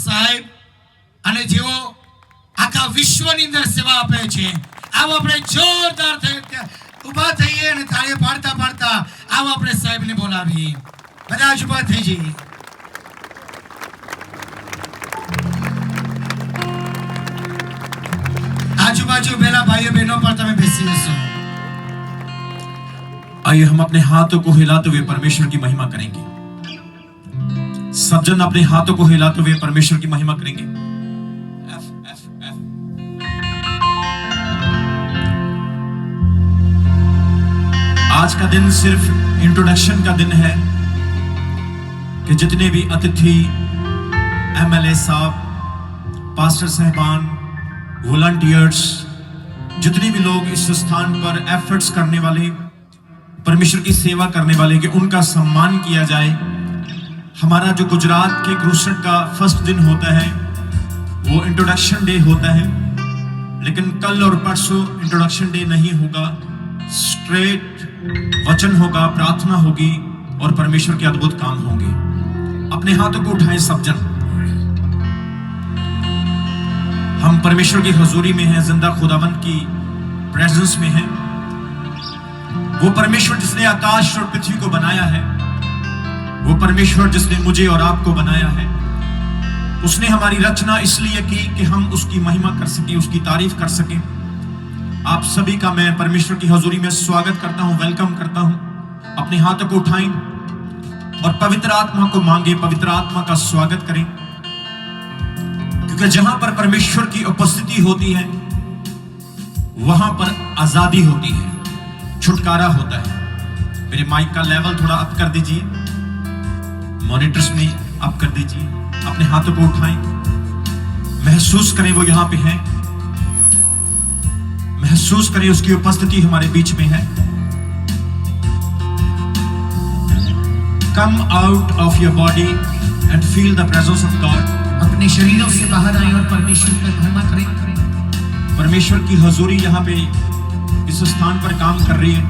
સાહેબ અને જેઓ આખા વિશ્વની અંદર સેવા આપે છે, આવો આપણે જોરદાર ઊભા થઈએ અને તાળીઓ પાડતા પાડતા આવો આપણે સાહેબને બોલાવીએ. બધા જ ઊભા થઈ જઈએ. આજુબાજુ બેલા ભાઈઓ બહેનો પર તમે બેસી જશો. आइए हम अपने हाथों को हिलाते हुए परमेश्वर की महिमा करेंगे. सब जन अपने हाथों को हिलाते हुए परमेश्वर की महिमा करेंगे. F, F, F. आज का दिन सिर्फ इंट्रोडक्शन का दिन है कि जितने भी अतिथि, एमएलए साहब, पास्टर साहबान, वॉलंटियर्स, जितने भी लोग इस स्थान पर एफर्ट्स करने वाले, परमेश्वर की सेवा करने वाले, कि उनका सम्मान किया जाए. हमारा जो गुजरात के क्रूसेड का फर्स्ट दिन होता है वो इंट्रोडक्शन डे होता है, लेकिन कल और परसों इंट्रोडक्शन डे नहीं होगा. स्ट्रेट वचन होगा, प्रार्थना होगी और परमेश्वर के अद्भुत काम होंगे. अपने हाथों को उठाएं सब जन. हम परमेश्वर की हजूरी में हैं, जिंदा खुदावंद की प्रेजेंस में हैं. वो परमेश्वर जिसने आकाश और पृथ्वी को बनाया है, वो परमेश्वर जिसने मुझे और आपको बनाया है, उसने हमारी रचना इसलिए की कि हम उसकी महिमा कर सकें, उसकी तारीफ कर सकें. आप सभी का मैं परमेश्वर की हजूरी में स्वागत करता हूं, वेलकम करता हूं. अपने हाथों को उठाएं और पवित्र आत्मा को मांगे, पवित्र आत्मा का स्वागत करें, क्योंकि जहां पर परमेश्वर की उपस्थिति होती है वहां पर आजादी होती है, छुटकारा होता है. मेरे माइक का लेवल थोड़ा अप कर दीजिए, मॉनिटर्स में अप कर दीजिए. अपने हाथों को उठाएं, महसूस करें वो यहां पे है, महसूस करें उसकी उपस्थिति हमारे बीच में है. Come out of your body and feel the presence of God. अपने शरीरों से बाहर आए और परमेश्वर की महिमा करें. परमेश्वर की हजूरी यहाँ पे इस स्थान पर काम कर रही है.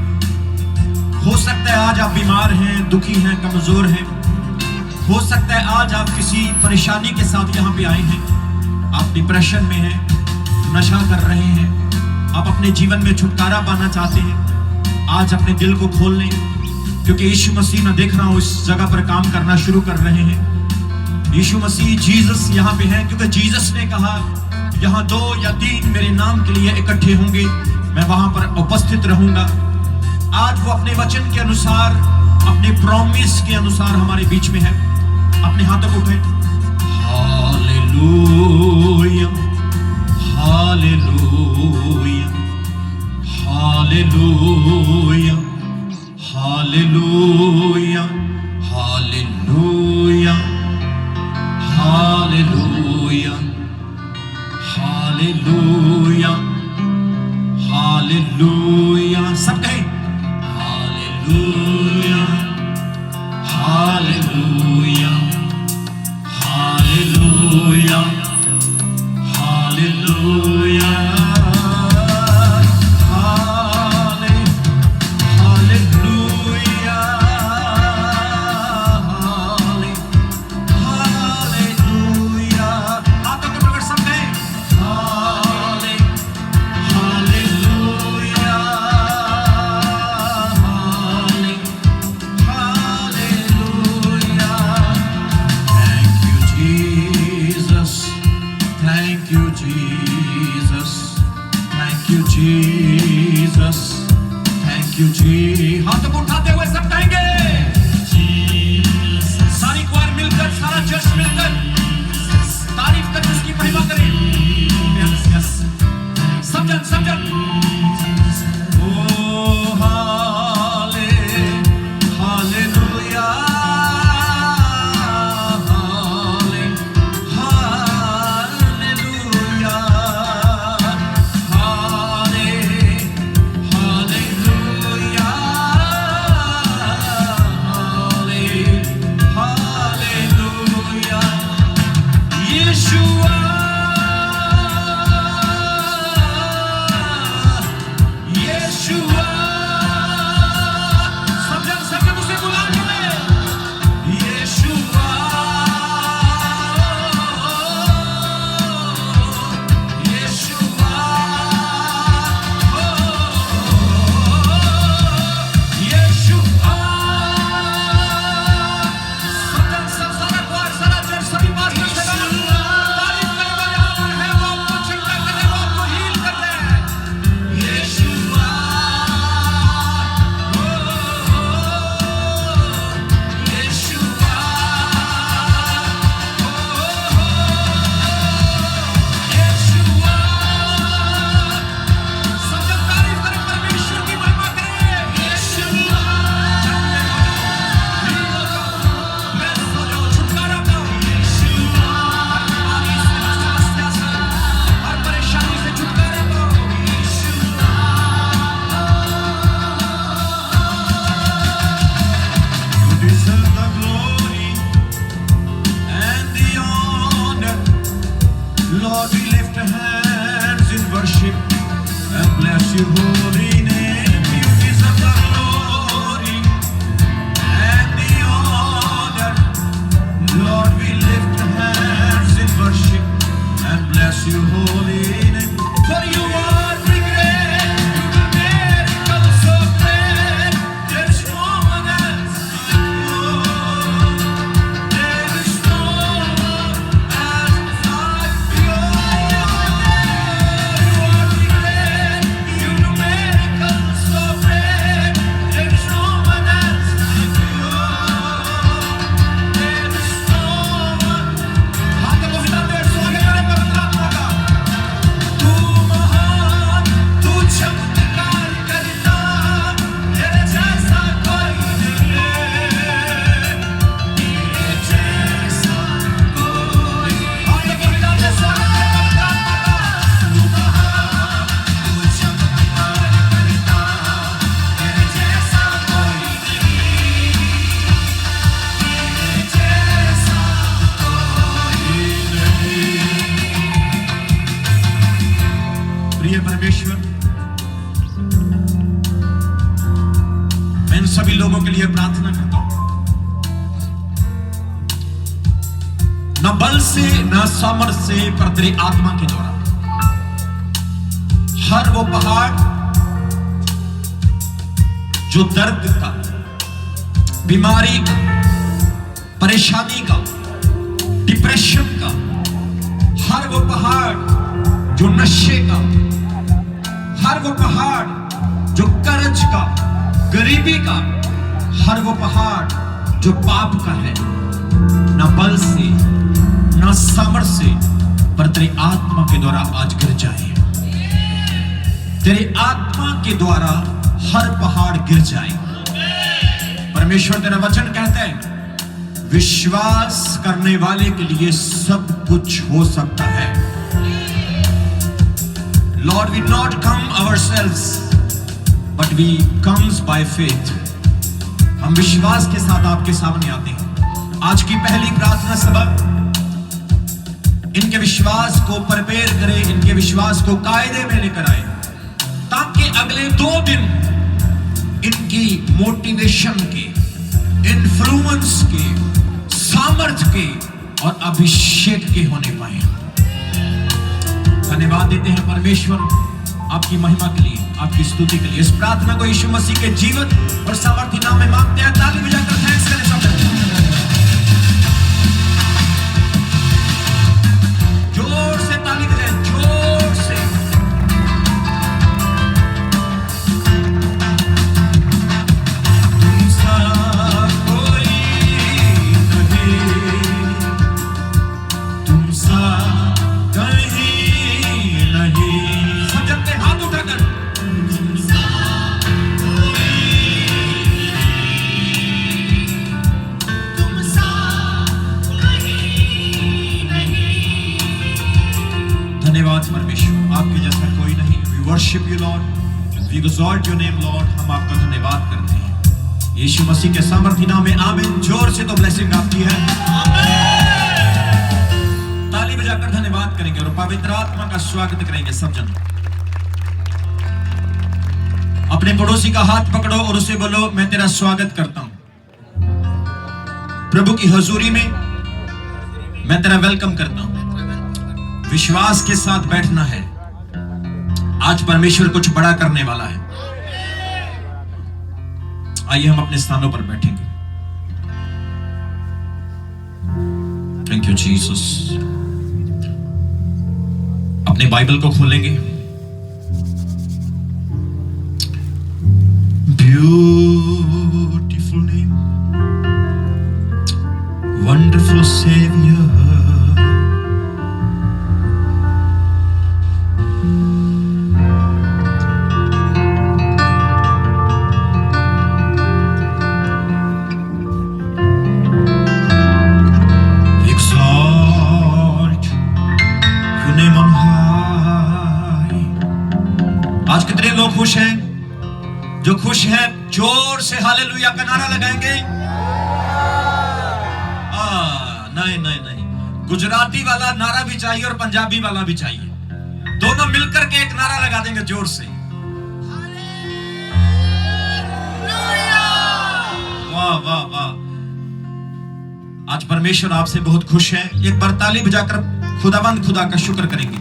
हो सकता है आज आप बीमार हैं, दुखी हैं, कमजोर हैं. हो सकता है आज आप किसी परेशानी के साथ यहाँ पे आए हैं. आप डिप्रेशन में हैं, नशा कर रहे हैं, आप अपने जीवन में छुटकारा पाना चाहते हैं. आज अपने दिल को खोल लें, क्योंकि यीशु मसीह मैं देख रहा हूँ इस जगह पर काम करना शुरू कर रहे हैं. यीशु मसीह, जीसस यहाँ पे है, क्योंकि जीसस ने कहा यहाँ 2 या 3 मेरे नाम के लिए इकट्ठे होंगे, मैं वहां पर उपस्थित रहूंगा. आज वो अपने वचन के अनुसार, अपने प्रॉमिस के अनुसार हमारे बीच में है. अपने हाथों को उठाएं. Hallelujah, hallelujah, hallelujah, hallelujah, hallelujah, hallelujah, hallelujah, hallelujah. सब कहें hallelujah, hallelujah, hallelujah, hallelujah, hallelujah, hallelujah. हाथों को पकड़ सब कहें Jesus, thank you Jesus. हाथों को उठाते हुए सब कहेंगे सारी क्वायर मिलकर, सारा चर्च मिलकर तारीफ करके उसकी महिमा करें. सब जन ओ हाले हालेलुया, हाले hallelujah, lift hands in worship and bless your holy name. You deserve the glory and the honor. Lord, we lift hands in worship and bless your holy name. For you are the great, you do miracles so great. There is no one else like you. There is no one else like you. You are the great, you do miracles so great. There is no one else like you. There is no one. हाथ को हिलाते हुए स्वागत करें पवित्र आत्मा का। तू महान, तू चमत्कार करता, तेरे जैसा कोई नहीं है। तेरे जैसा कोई। हाथ को हिलाते स्वागत करें पवित्र आत्मा का। तू महान, तू चमत्कार करता, तेरे जैसा कोई नहीं। तेरे जैसा कोई नहीं। प्रिय परमेश्वर, मैं इन सभी लोगों के लिए प्रार्थना करता हूं, न बल से न सामर्थ से पर तेरी आत्मा के द्वारा हर वो पहाड़ जो दर्द का, बीमारी का, परेशानी का, डिप्रेशन का, हर वो पहाड़ जो नशे का, हर वो पहाड़ जो कर्ज का, गरीबी का, हर वो पहाड़ जो पाप का है, न बल से न सामर्थ से पर तेरी आत्मा के द्वारा आज गिर जाए। तेरी आत्मा के द्वारा हर पहाड़ गिर जाए। परमेश्वर तेरा वचन कहता है, विश्वास करने वाले के लिए सब कुछ हो सकता है। Lord, we not come ourselves, but we comes by faith. हम विश्वास के साथ आपके सामने आते हैं। आज की पहली प्रार्थना सभा इनके विश्वास को प्रिपेयर करे, इनके विश्वास को कायदे में लेकर आए, ताकि अगले 2 दिन इनकी मोटिवेशन के, इन्फ्लुएंस के, सामर्थ के और अभिषेक के होने पाए। धन्यवाद देते हैं परमेश्वर आपकी महिमा के लिए, आपकी स्तुति के लिए। इस प्रार्थना को यीशु मसीह के जीवन और सामर्थी नाम में मांगते हैं। ताली बजाकर थैंक्स करें सब। जोर से ताली बजाएं, जोर से। तुम सा कोई नहीं, तुम सा कहीं नहीं। सब जनते हाथ उठाकर। तुम सा कोई धन्यवाद परमेश्वर, आपके जैसा कोई नहीं। We worship you Lord, we exalt your name Lord. हम आपका धन्यवाद करते हैं यीशु मसीह के सामर्थी नाम में, आमीन। जोर से तो ब्लेसिंग आपकी है। ताली बजाकर धन्यवाद करेंगे और पवित्र आत्मा का स्वागत करेंगे सब जन। अपने पड़ोसी का हाथ पकड़ो और उसे बोलो, मैं तेरा स्वागत करता हूं प्रभु की हजूरी में, मैं तेरा वेलकम करता हूं। विश्वास के साथ बैठना है, आज परमेश्वर कुछ बड़ा करने वाला है। आइए हम अपने स्थानों पर बैठेंगे। Thank you Jesus. अपने बाइबल को खोलेंगे। ब्यूटीफुल नेम, वंडरफुल सेवियर, खुश हैं? जो खुश हैं जोर से हालेलुया का नारा लगाएंगे। नहीं नहीं नहीं, गुजराती वाला नारा भी चाहिए और पंजाबी वाला भी चाहिए। दोनों मिलकर के एक नारा लगा देंगे जोर से। वाह वाह वाह। आज परमेश्वर आपसे बहुत खुश है। एक बार ताली बजाकर खुदावंद खुदा का शुक्र करेंगे।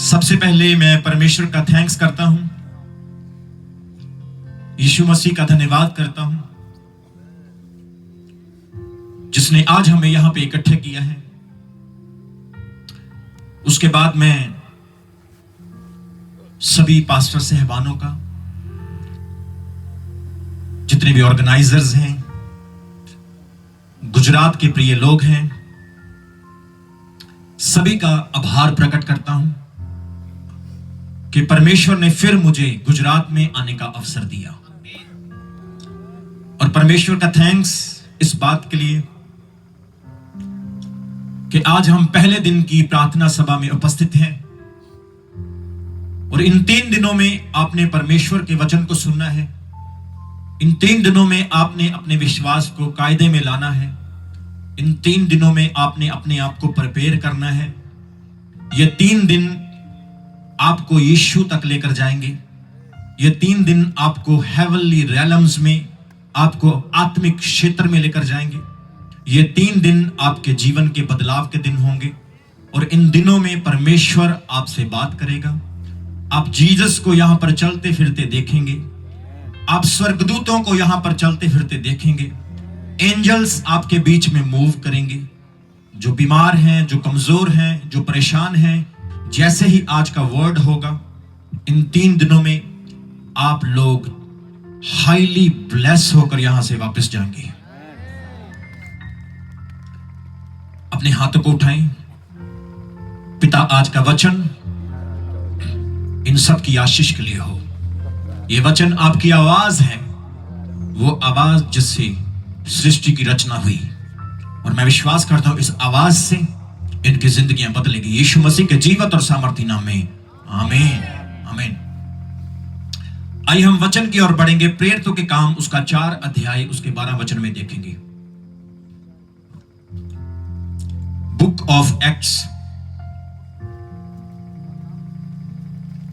सबसे पहले मैं परमेश्वर का थैंक्स करता हूं, यीशु मसीह का धन्यवाद करता हूं जिसने आज हमें यहां पे इकट्ठे किया है। उसके बाद मैं सभी पास्टर साहबानों का, जितने भी ऑर्गेनाइजर्स हैं, गुजरात के प्रिय लोग हैं, सभी का आभार प्रकट करता हूं कि परमेश्वर ने फिर मुझे गुजरात में आने का अवसर दिया। और परमेश्वर का थैंक्स इस बात के लिए कि आज हम पहले दिन की प्रार्थना सभा में उपस्थित हैं और इन 3 दिनों में आपने परमेश्वर के वचन को सुनना है। इन 3 दिनों में आपने अपने विश्वास को कायदे में लाना है। इन 3 दिनों में आपने अपने आप को प्रिपेयर करना है। ये 3 दिन आपको यीशु तक लेकर जाएंगे। ये 3 दिन आपको हेवनली रैलम्स में, आपको आत्मिक क्षेत्र में लेकर जाएंगे। ये 3 दिन आपके जीवन के बदलाव के दिन होंगे और इन दिनों में परमेश्वर आपसे बात करेगा। आप जीसस को यहां पर चलते फिरते देखेंगे। आप स्वर्गदूतों को यहां पर चलते फिरते देखेंगे। एंजल्स आपके बीच में मूव करेंगे। जो बीमार हैं, जो कमजोर हैं, जो परेशान हैं, जैसे ही आज का वर्ड होगा, इन 3 दिनों में आप लोग हाईली ब्लेस होकर यहां से वापस जाएंगे। अपने हाथों को उठाएं। पिता, आज का वचन इन सब की आशीष के लिए हो। यह वचन आपकी आवाज है, वो आवाज जिससे सृष्टि की रचना हुई, और मैं विश्वास करता हूं इस आवाज से इनकी जिंदगियां बदलेगी। यीशु मसीह के जीवत और सामर्थी नाम में आमीन आमीन। आइए हम वचन की ओर बढ़ेंगे। प्रेरितों के काम उसका 4 अध्याय उसके 12 वचन में देखेंगे। Book of Acts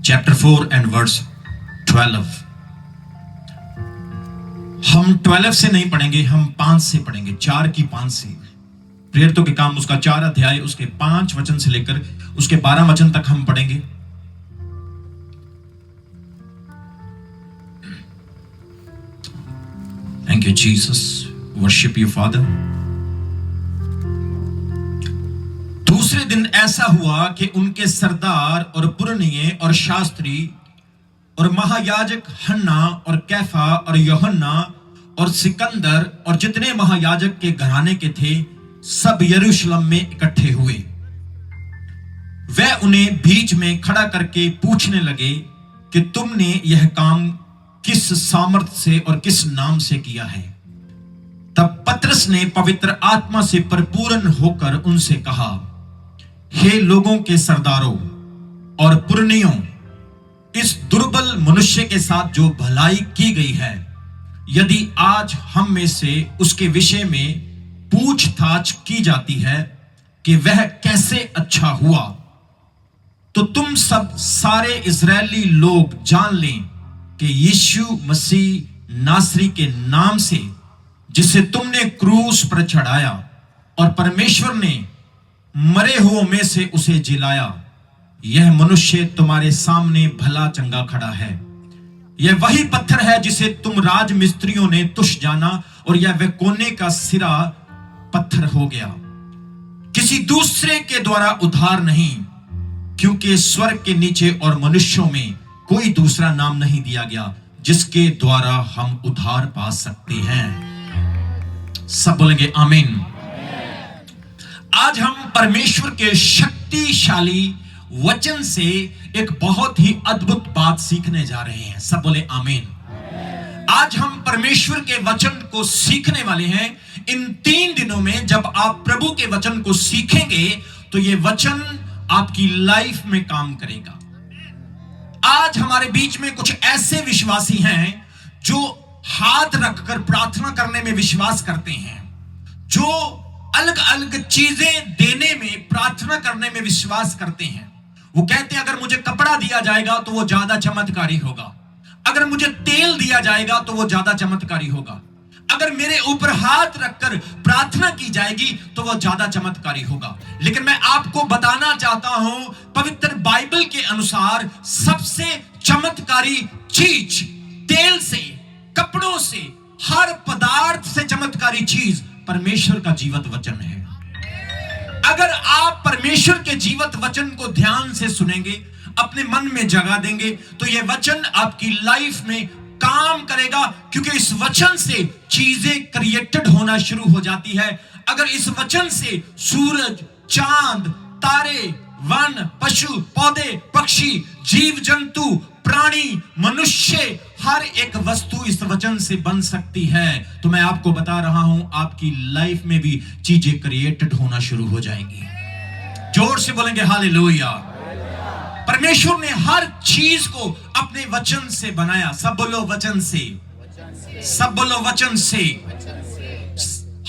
chapter 4 and verse 12। हम 12 से नहीं पढ़ेंगे, हम 5 से पढ़ेंगे, 4 की 5 से। प्रेरितों के काम उसका 4 अध्याय उसके 5 वचन से लेकर उसके 12 वचन तक हम पढ़ेंगे। Thank you Jesus, worship you father. दूसरे दिन ऐसा हुआ कि उनके सरदार और पुरनिये और शास्त्री और महायाजक हन्ना और कैफा और यूहन्ना और सिकंदर और जितने महायाजक के घराने के थे, सब यरूशलेम में इकट्ठे हुए। वे उन्हें बीच में खड़ा करके पूछने लगे कि तुमने यह काम किस सामर्थ से और किस नाम से किया है? तब पतरस ने पवित्र आत्मा से परिपूर्ण होकर उनसे कहा, हे लोगों के सरदारों और पुरनियों, इस दुर्बल मनुष्य के साथ जो भलाई की गई है, यदि आज हम में से उसके विषय में पूछताछ की जाती है कि वह कैसे अच्छा हुआ, तो तुम सब सारे इजरायली लोग जान लें कि यीशु मसीह नासरी के नाम से, जिसे तुमने क्रूस पर चढ़ाया और परमेश्वर ने मरे हुओं में से उसे जिलाया, यह मनुष्य तुम्हारे सामने भला चंगा खड़ा है। यह वही पत्थर है जिसे तुम राज मिस्त्रियों ने तुच्छ जाना, और यह वह कोने का सिरा पत्थर हो गया। किसी दूसरे के द्वारा उद्धार नहीं, क्योंकि स्वर्ग के नीचे और मनुष्यों में कोई दूसरा नाम नहीं दिया गया जिसके द्वारा हम उद्धार पा सकते हैं। सब बोलेंगे आमीन। आज हम परमेश्वर के शक्तिशाली वचन से एक बहुत ही अद्भुत बात सीखने जा रहे हैं। सब बोले आमीन। आज हम परमेश्वर के वचन को सीखने वाले हैं। इन 3 दिनों में जब आप प्रभु के वचन को सीखेंगे तो ये वचन आपकी लाइफ में काम करेगा। आज हमारे बीच में कुछ ऐसे विश्वासी हैं जो हाथ रखकर प्रार्थना करने में विश्वास करते हैं, जो अलग अलग चीजें देने में, प्रार्थना करने में विश्वास करते हैं। वो कहते हैं अगर मुझे कपड़ा दिया जाएगा तो वो ज्यादा चमत्कारी होगा, अगर मुझे तेल दिया जाएगा तो वो ज्यादा चमत्कारी होगा, अगर मेरे ऊपर हाथ रखकर प्रार्थना की जाएगी तो वो ज्यादा चमत्कारी होगा। लेकिन मैं आपको बताना चाहता हूं, पवित्र बाइबल के अनुसार सबसे चमत्कारी चीज तेल से, कपड़ों से, हर पदार्थ से चमत्कारी चीज परमेश्वर का जीवित वचन है। अगर आप परमेश्वर के जीवित वचन को ध्यान से सुनेंगे, अपने मन में जगा देंगे, तो यह वचन आपकी लाइफ में काम करेगा, क्योंकि इस वचन से चीजें क्रिएटेड होना शुरू हो जाती है। अगर इस वचन से सूरज, चांद, तारे, वन, पशु, पौधे, पक्षी, जीव जंतु, प्राणी, मनुष्य, हर एक वस्तु इस वचन से बन सकती है, तो मैं आपको बता रहा हूं आपकी लाइफ में भी चीजें क्रिएटेड होना शुरू हो जाएंगी। जोर से बोलेंगे हालेलुया। परमेश्वर ने हर चीज को अपने वचन से बनाया। सब बोलो वचन से, सब बोलो वचन से।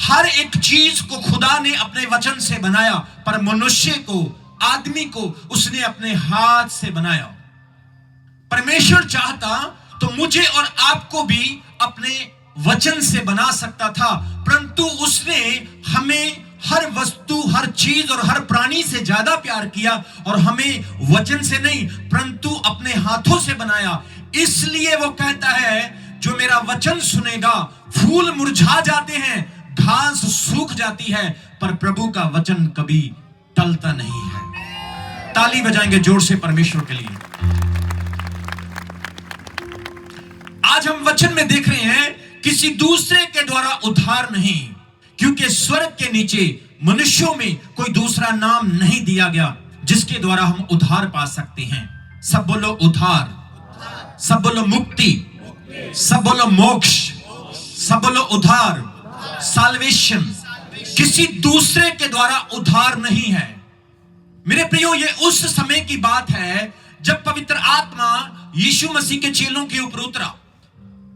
हर एक चीज को खुदा ने अपने वचन से बनाया, पर मनुष्य को, आदमी को उसने अपने हाथ से बनाया। परमेश्वर चाहता तो मुझे और आपको भी अपने वचन से बना सकता था, परंतु उसने हमें हर वस्तु, हर चीज और हर प्राणी से ज्यादा प्यार किया और हमें वचन से नहीं परंतु अपने हाथों से बनाया। इसलिए वो कहता है जो मेरा वचन सुनेगा, फूल मुरझा जाते हैं, घास सूख जाती है, पर प्रभु का वचन कभी टलता नहीं है। ताली बजाएंगे जोर से परमेश्वर के लिए। आज हम वचन में देख रहे हैं किसी दूसरे के द्वारा उद्धार नहीं, क्योंकि स्वर्ग के नीचे मनुष्यों में कोई दूसरा नाम नहीं दिया गया जिसके द्वारा हम उद्धार पा सकते हैं। सब बोलो उद्धार, सब बोलो मुक्ति, सब बोलो मोक्ष, सब बोलो उद्धार, साल्वेशन। किसी दूसरे के द्वारा उद्धार नहीं है। मेरे प्रियो, ये उस समय की बात है जब पवित्र आत्मा यीशु मसीह के चेलों के ऊपर उतरा।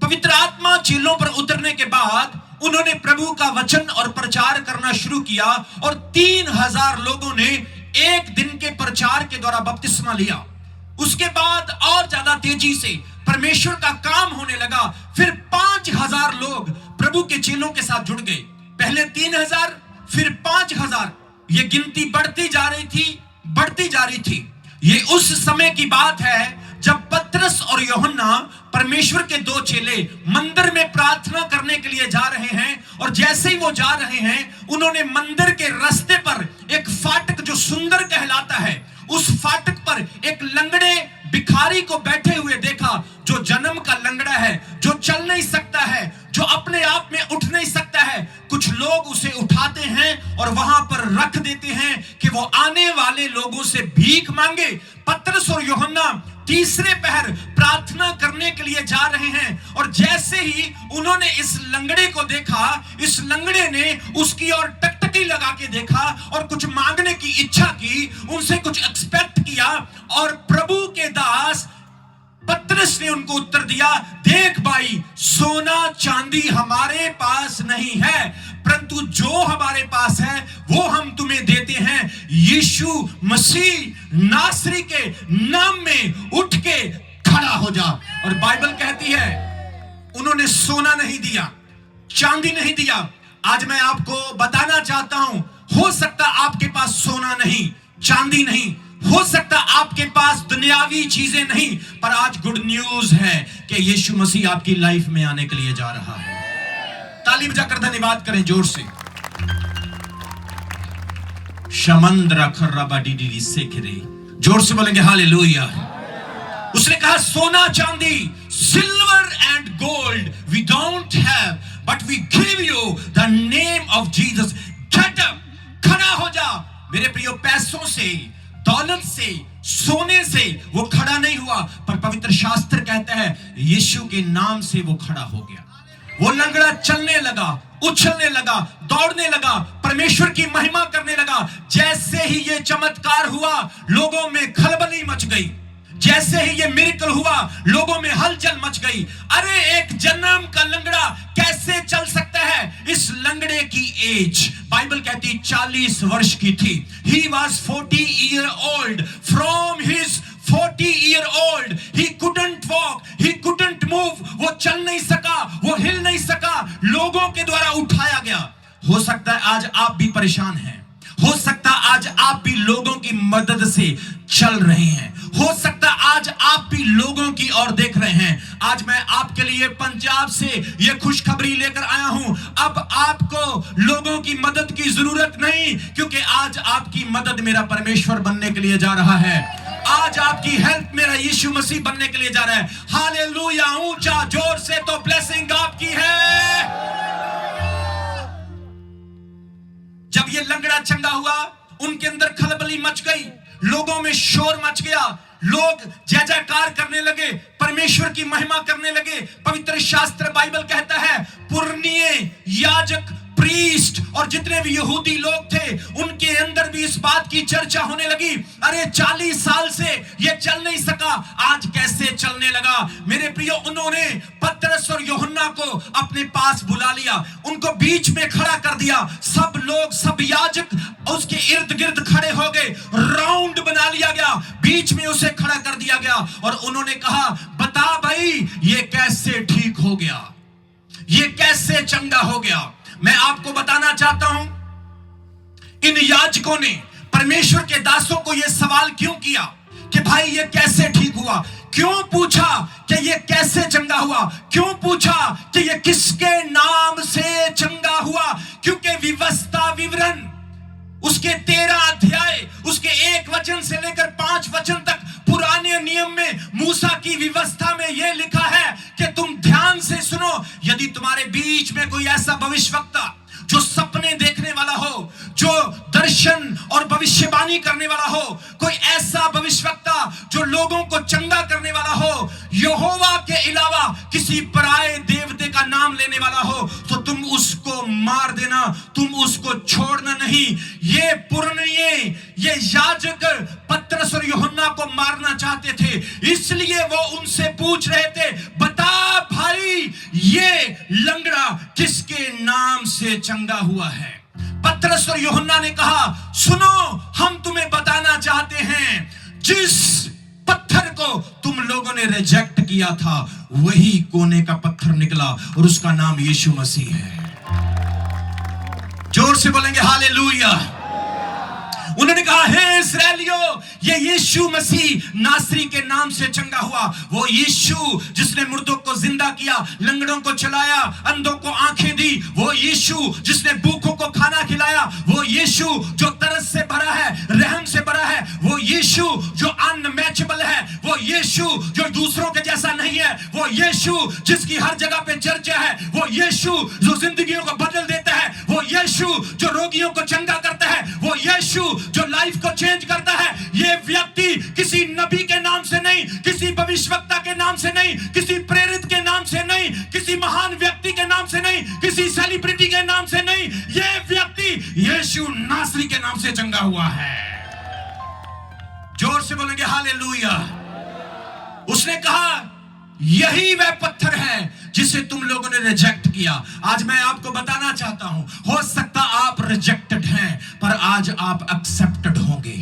पवित्र आत्मा चेलों पर उतरने के बाद उन्होंने प्रभु का वचन और प्रचार करना शुरू किया और 3000 लोगों ने एक दिन के प्रचार के द्वारा बपतिस्मा लिया। उसके बाद और ज्यादा तेजी से परमेश्वर का काम होने लगा। फिर 5000 लोग प्रभु के चेलों के साथ जुड़ गए। पहले 3000, फिर 5000। ये गिनती बढ़ती जा रही थी, बढ़ती जा रही थी। ये उस समय की बात है जब पतरस और यूहन्ना, परमेश्वर के 2 चेले, मंदिर में प्रार्थना करने के लिए जा रहे हैं। और जैसे ही वो जा रहे हैं, उन्होंने मंदिर के रास्ते पर एक फाटक जो सुंदर कहलाता है, उस फाटक पर एक लंगड़े भिखारी को बैठे हुए देखा, जो जन्म का लंगड़ा है, जो चल नहीं सकता है, जो अपने आप में उठ नहीं सकता है। कुछ लोग उसे उठाते हैं और वहां पर रख देते हैं कि वो आने वाले लोगों से भीख मांगे। पतरस और यूहन्ना तीसरे पहर प्रार्थना करने के लिए जा रहे हैं और जैसे ही उन्होंने इस लंगड़े को देखा, इस लंगड़े ने उसकी ओर टकटकी लगा के देखा और कुछ मांगने की इच्छा की, उनसे कुछ एक्सपेक्ट किया। और प्रभु के दास पतरस ने उनको उत्तर दिया, देख भाई, सोना चांदी हमारे पास नहीं है, परंतु जो हमारे पास है वो हम तुम्हें देते हैं। यीशु मसीह नासरी के नाम में उठ के खड़ा हो जा। और बाइबल कहती है उन्होंने सोना नहीं दिया, चांदी नहीं दिया। आज मैं आपको बताना चाहता हूं, हो सकता आपके पास सोना नहीं, चांदी नहीं, हो सकता आपके पास दुनियावी चीजें नहीं, पर आज गुड न्यूज है कि यीशु मसीह आपकी लाइफ में आने के लिए जा रहा है। ताली बजाकर धन्यवाद करें जोर से। शमंद्रा खर्राबा डीडी सेखरे, जोर से बोलेंगे हालेलुया। उसने कहा सोना चांदी, silver and gold we don't have, but we give you the name of Jesus. Get up, खड़ा हो जा। मेरे प्रियो, पैसों से, दौलत से, सोने से वो खड़ा नहीं हुआ, पर पवित्र शास्त्र कहता है यीशु के नाम से वो खड़ा हो गया। वो लंगड़ा चलने लगा, उछलने लगा, दौड़ने लगा, परमेश्वर की महिमा करने लगा। जैसे ही ये चमत्कार हुआ, लोगों में खलबली मच गई। जैसे ही ये मिरेकल हुआ, लोगों में हलचल मच गई। अरे एक जन्म का लंगड़ा कैसे चल सकता है? इस लंगड़े की एज बाइबल कहती 40 वर्ष की थी। He was 40 year old. From his 40 year old he couldn't walk, he couldn't move. वो चल नहीं सका, वो हिल नहीं सका, लोगों के द्वारा उठाया गया। हो सकता है आज आप भी परेशान हैं, हो सकता आज आप भी लोगों की मदद से चल रहे हैं, हो सकता आज आप भी लोगों की ओर देख रहे हैं। आज मैं आपके लिए पंजाब से यह खुशखबरी लेकर आया हूं। अब आपको लोगों की मदद की जरूरत नहीं, क्योंकि आज आपकी मदद मेरा परमेश्वर बनने के लिए जा रहा है। आज आपकी हेल्प मेरा यीशु मसीह बनने के लिए जा रहा है। हालेलुया! ऊंचा जोर से तो ब्लेसिंग आपकी है। जब ये लंगड़ा चंगा हुआ, उनके अंदर खलबली मच गई, लोगों में शोर मच गया, लोग जय जयकार करने लगे, परमेश्वर की महिमा करने लगे। पवित्र शास्त्र बाइबल कहता है पुरनिये, याजक, प्रीस्ट और जितने भी यहूदी लोग थे, उनके अंदर भी इस बात की चर्चा होने लगी। अरे 40 साल से ये चल नहीं सका, आज कैसे चलने लगा? मेरे प्रियो, उन्होंने पतरस और यूहन्ना को अपने पास बुला लिया, उनको बीच में खड़ा कर दिया। सब लोग, सब याजक उसके इर्द गिर्द खड़े हो गए, राउंड बना लिया गया, बीच में उसे खड़ा कर दिया गया और उन्होंने कहा, बता भाई ये कैसे ठीक हो गया, ये कैसे चंगा हो गया? मैं आपको बताना चाहता हूं, इन याजकों ने परमेश्वर के दासों को यह सवाल क्यों किया कि भाई ये कैसे ठीक हुआ? क्यों पूछा कि ये कैसे चंगा हुआ? क्यों पूछा कि ये किसके नाम से चंगा हुआ? क्योंकि व्यवस्था विवरण उसके 13 अध्याय, उसके 1 वचन से लेकर 5 वचन तक पुराने नियम में, मूसा की व्यवस्था में यह लिखा है कि तुम ध्यान से सुनो। यदि तुम्हारे बीच में कोई ऐसा भविष्यवक्ता जो सपने देखने वाला हो, जो दर्शन और भविष्यवाणी करने वाला हो, कोई ऐसा भविष्यवक्ता जो लोगों को चंगा करने वाला हो, यहोवा के अलावा किसी पराये देवते का नाम लेने वाला हो, तो तुम उसको मार देना, तुम उसको छोड़ना नहीं। ये पुरनिये, ये याजक पतरस और यूहन्ना को मारना चाहते थे, इसलिए वो उनसे पूछ रहे थे, बता भाई ये लंगड़ा किसके नाम से चंगा हुआ है? पतरस और यूहन्ना ने कहा, सुनो, हम तुम्हें बताना चाहते हैं, जिस पत्थर को तुम लोगों ने रिजेक्ट किया था, वही कोने का पत्थर निकला और उसका नाम यीशु मसीह है। जोर से बोलेंगे हालेलुया। उन्होंने कहा, हे इस्राएलियों, ये यीशु मसीह नासरी के नाम से चंगा हुआ, वो यीशु जिसने मुर्दों को जिंदा किया, लंगड़ों को चलाया, अंधों को आंखें दी, वो यीशु जिसने भूखों को खाना खिलाया, वो यीशु जो तरस से भरा है, रहम से भरा है, वो यीशु जो अनमैचेबल है, वो यीशु जो दूसरों के जैसा नहीं है, वो यीशु जिसकी हर जगह पे चर्चा है, वो यीशु जो जिंदगियों को बदल देता है, वो यीशु जो रोगियों को चंगा करता है, वो यीशु जो लाइफ को चेंज करता है। ये व्यक्ति किसी नबी के नाम से नहीं, किसी भविष्यवक्ता के नाम से नहीं, किसी प्रेरित के नाम से नहीं, किसी महान व्यक्ति के नाम से नहीं, किसी सेलिब्रिटी के नाम से नहीं, ये व्यक्ति यीशु नासरी के नाम से चंगा हुआ है। जोर से बोलेंगे हालेलुया। उसने कहा, यही वह पत्थर है जिसे तुम लोगों ने रिजेक्ट किया। आज मैं आपको बताना चाहता हूं, हो सकता आप रिजेक्टेड हैं, पर आज आप एक्सेप्टेड होंगे।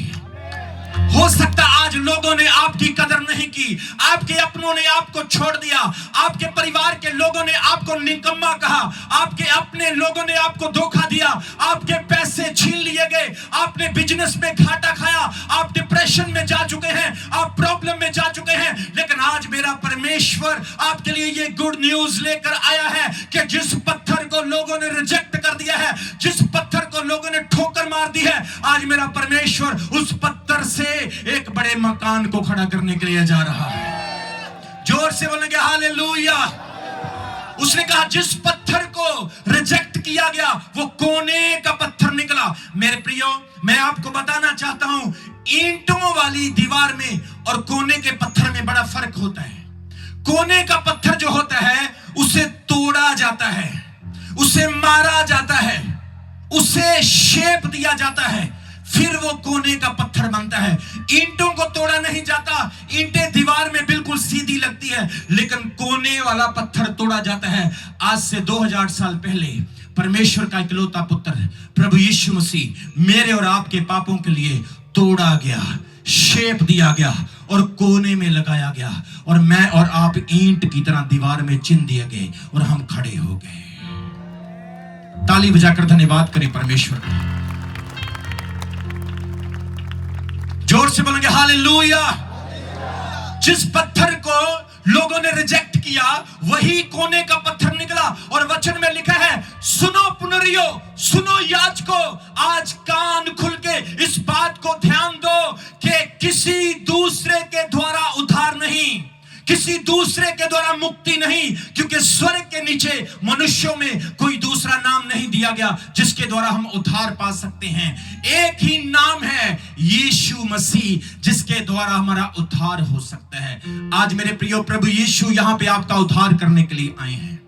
हो सकता आज लोगों ने आपकी कदर नहीं की, आपके अपनों ने आपको छोड़ दिया, आपके परिवार के लोगों ने आपको निकम्मा कहा, आपके अपने लोगों ने आपको धोखा दिया, आपके पैसे छीन लिए गए, आपने बिजनेस में घाटा खाया, आप डिप्रेशन में जा चुके हैं, आप प्रॉब्लम में जा चुके हैं। लेकिन आज मेरा परमेश्वर आपके लिए ये गुड न्यूज लेकर आया है कि जिस पत्थर को लोगों ने रिजेक्ट कर दिया है, जिस पत्थर को लोगों ने ठोकर मार दी है, आज मेरा परमेश्वर उस पत्थर से एक बड़े मकान को खड़ा करने के लिए जा रहा है। जोर से बोलेंगे हालेलुया। उसने कहा, जिस पत्थर को रिजेक्ट किया गया, वो कोने का पत्थर निकला। मेरे प्रियो, मैं आपको बताना चाहता हूं, ईंटों वाली दीवार में और कोने के पत्थर में बड़ा फर्क होता है। कोने का पत्थर जो होता है, उसे तोड़ा जाता है, उसे मारा जाता है, उसे शेप दिया जाता है, फिर फिर वो कोने का पत्थर बनता है। ईंटों को तोड़ा नहीं जाता, ईंटें दीवार में बिल्कुल सीधी लगती है, लेकिन कोने वाला पत्थर तोड़ा जाता है। आज से 2000 साल पहले परमेश्वर का इकलौता पुत्र प्रभु यीशु मसीह मेरे और आपके पापों के लिए तोड़ा गया, शेप दिया गया और कोने में लगाया गया, और मैं और आप ईंट की तरह दीवार में चिन्ह दिए गए और हम खड़े हो गए। ताली बजाकर धन्यवाद करें परमेश्वर का। जोर से बोलेंगे हालेलुया। जिस पत्थर को लोगों ने रिजेक्ट किया वही कोने का पत्थर निकला, और वचन में लिखा है, सुनो पुनरियो, सुनो याजको, आज कान खुल के इस बात को ध्यान दो कि किसी दूसरे के द्वारा उद्धार नहीं, किसी दूसरे के द्वारा मुक्ति नहीं, क्योंकि स्वर्ग के नीचे मनुष्यों में कोई दूसरा नाम नहीं दिया गया जिसके द्वारा हम उद्धार पा सकते हैं। एक ही नाम है यीशु मसीह, जिसके द्वारा हमारा उद्धार हो सकता है। आज मेरे प्रियो, प्रभु यीशु यहां पे आपका उद्धार करने के लिए आए हैं।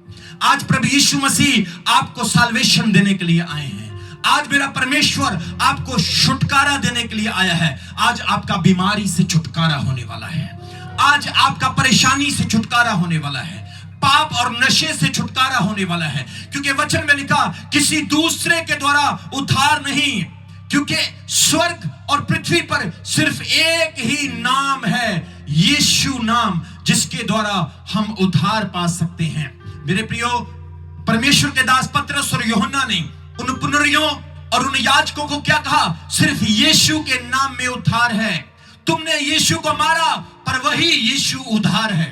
आज प्रभु यीशु मसीह आपको साल्वेशन देने के लिए आए हैं। आज मेरा परमेश्वर आपको छुटकारा देने के लिए आया है। आज आपका बीमारी से छुटकारा होने वाला है, आज आपका परेशानी से छुटकारा होने वाला है, पाप और नशे से छुटकारा होने वाला है, क्योंकि वचन में लिखा किसी दूसरे के द्वारा उद्धार नहीं, क्योंकि स्वर्ग और पृथ्वी पर सिर्फ एक ही नाम है, यीशु नाम, जिसके द्वारा हम उद्धार पा सकते हैं। मेरे प्रियो, परमेश्वर के दास पतरस और यूहन्ना ने उन पुनरियों और उन याजकों को क्या कहा? सिर्फ यीशु के नाम में उद्धार है। तुमने यीशु को मारा, पर वही यीशु उद्धार है।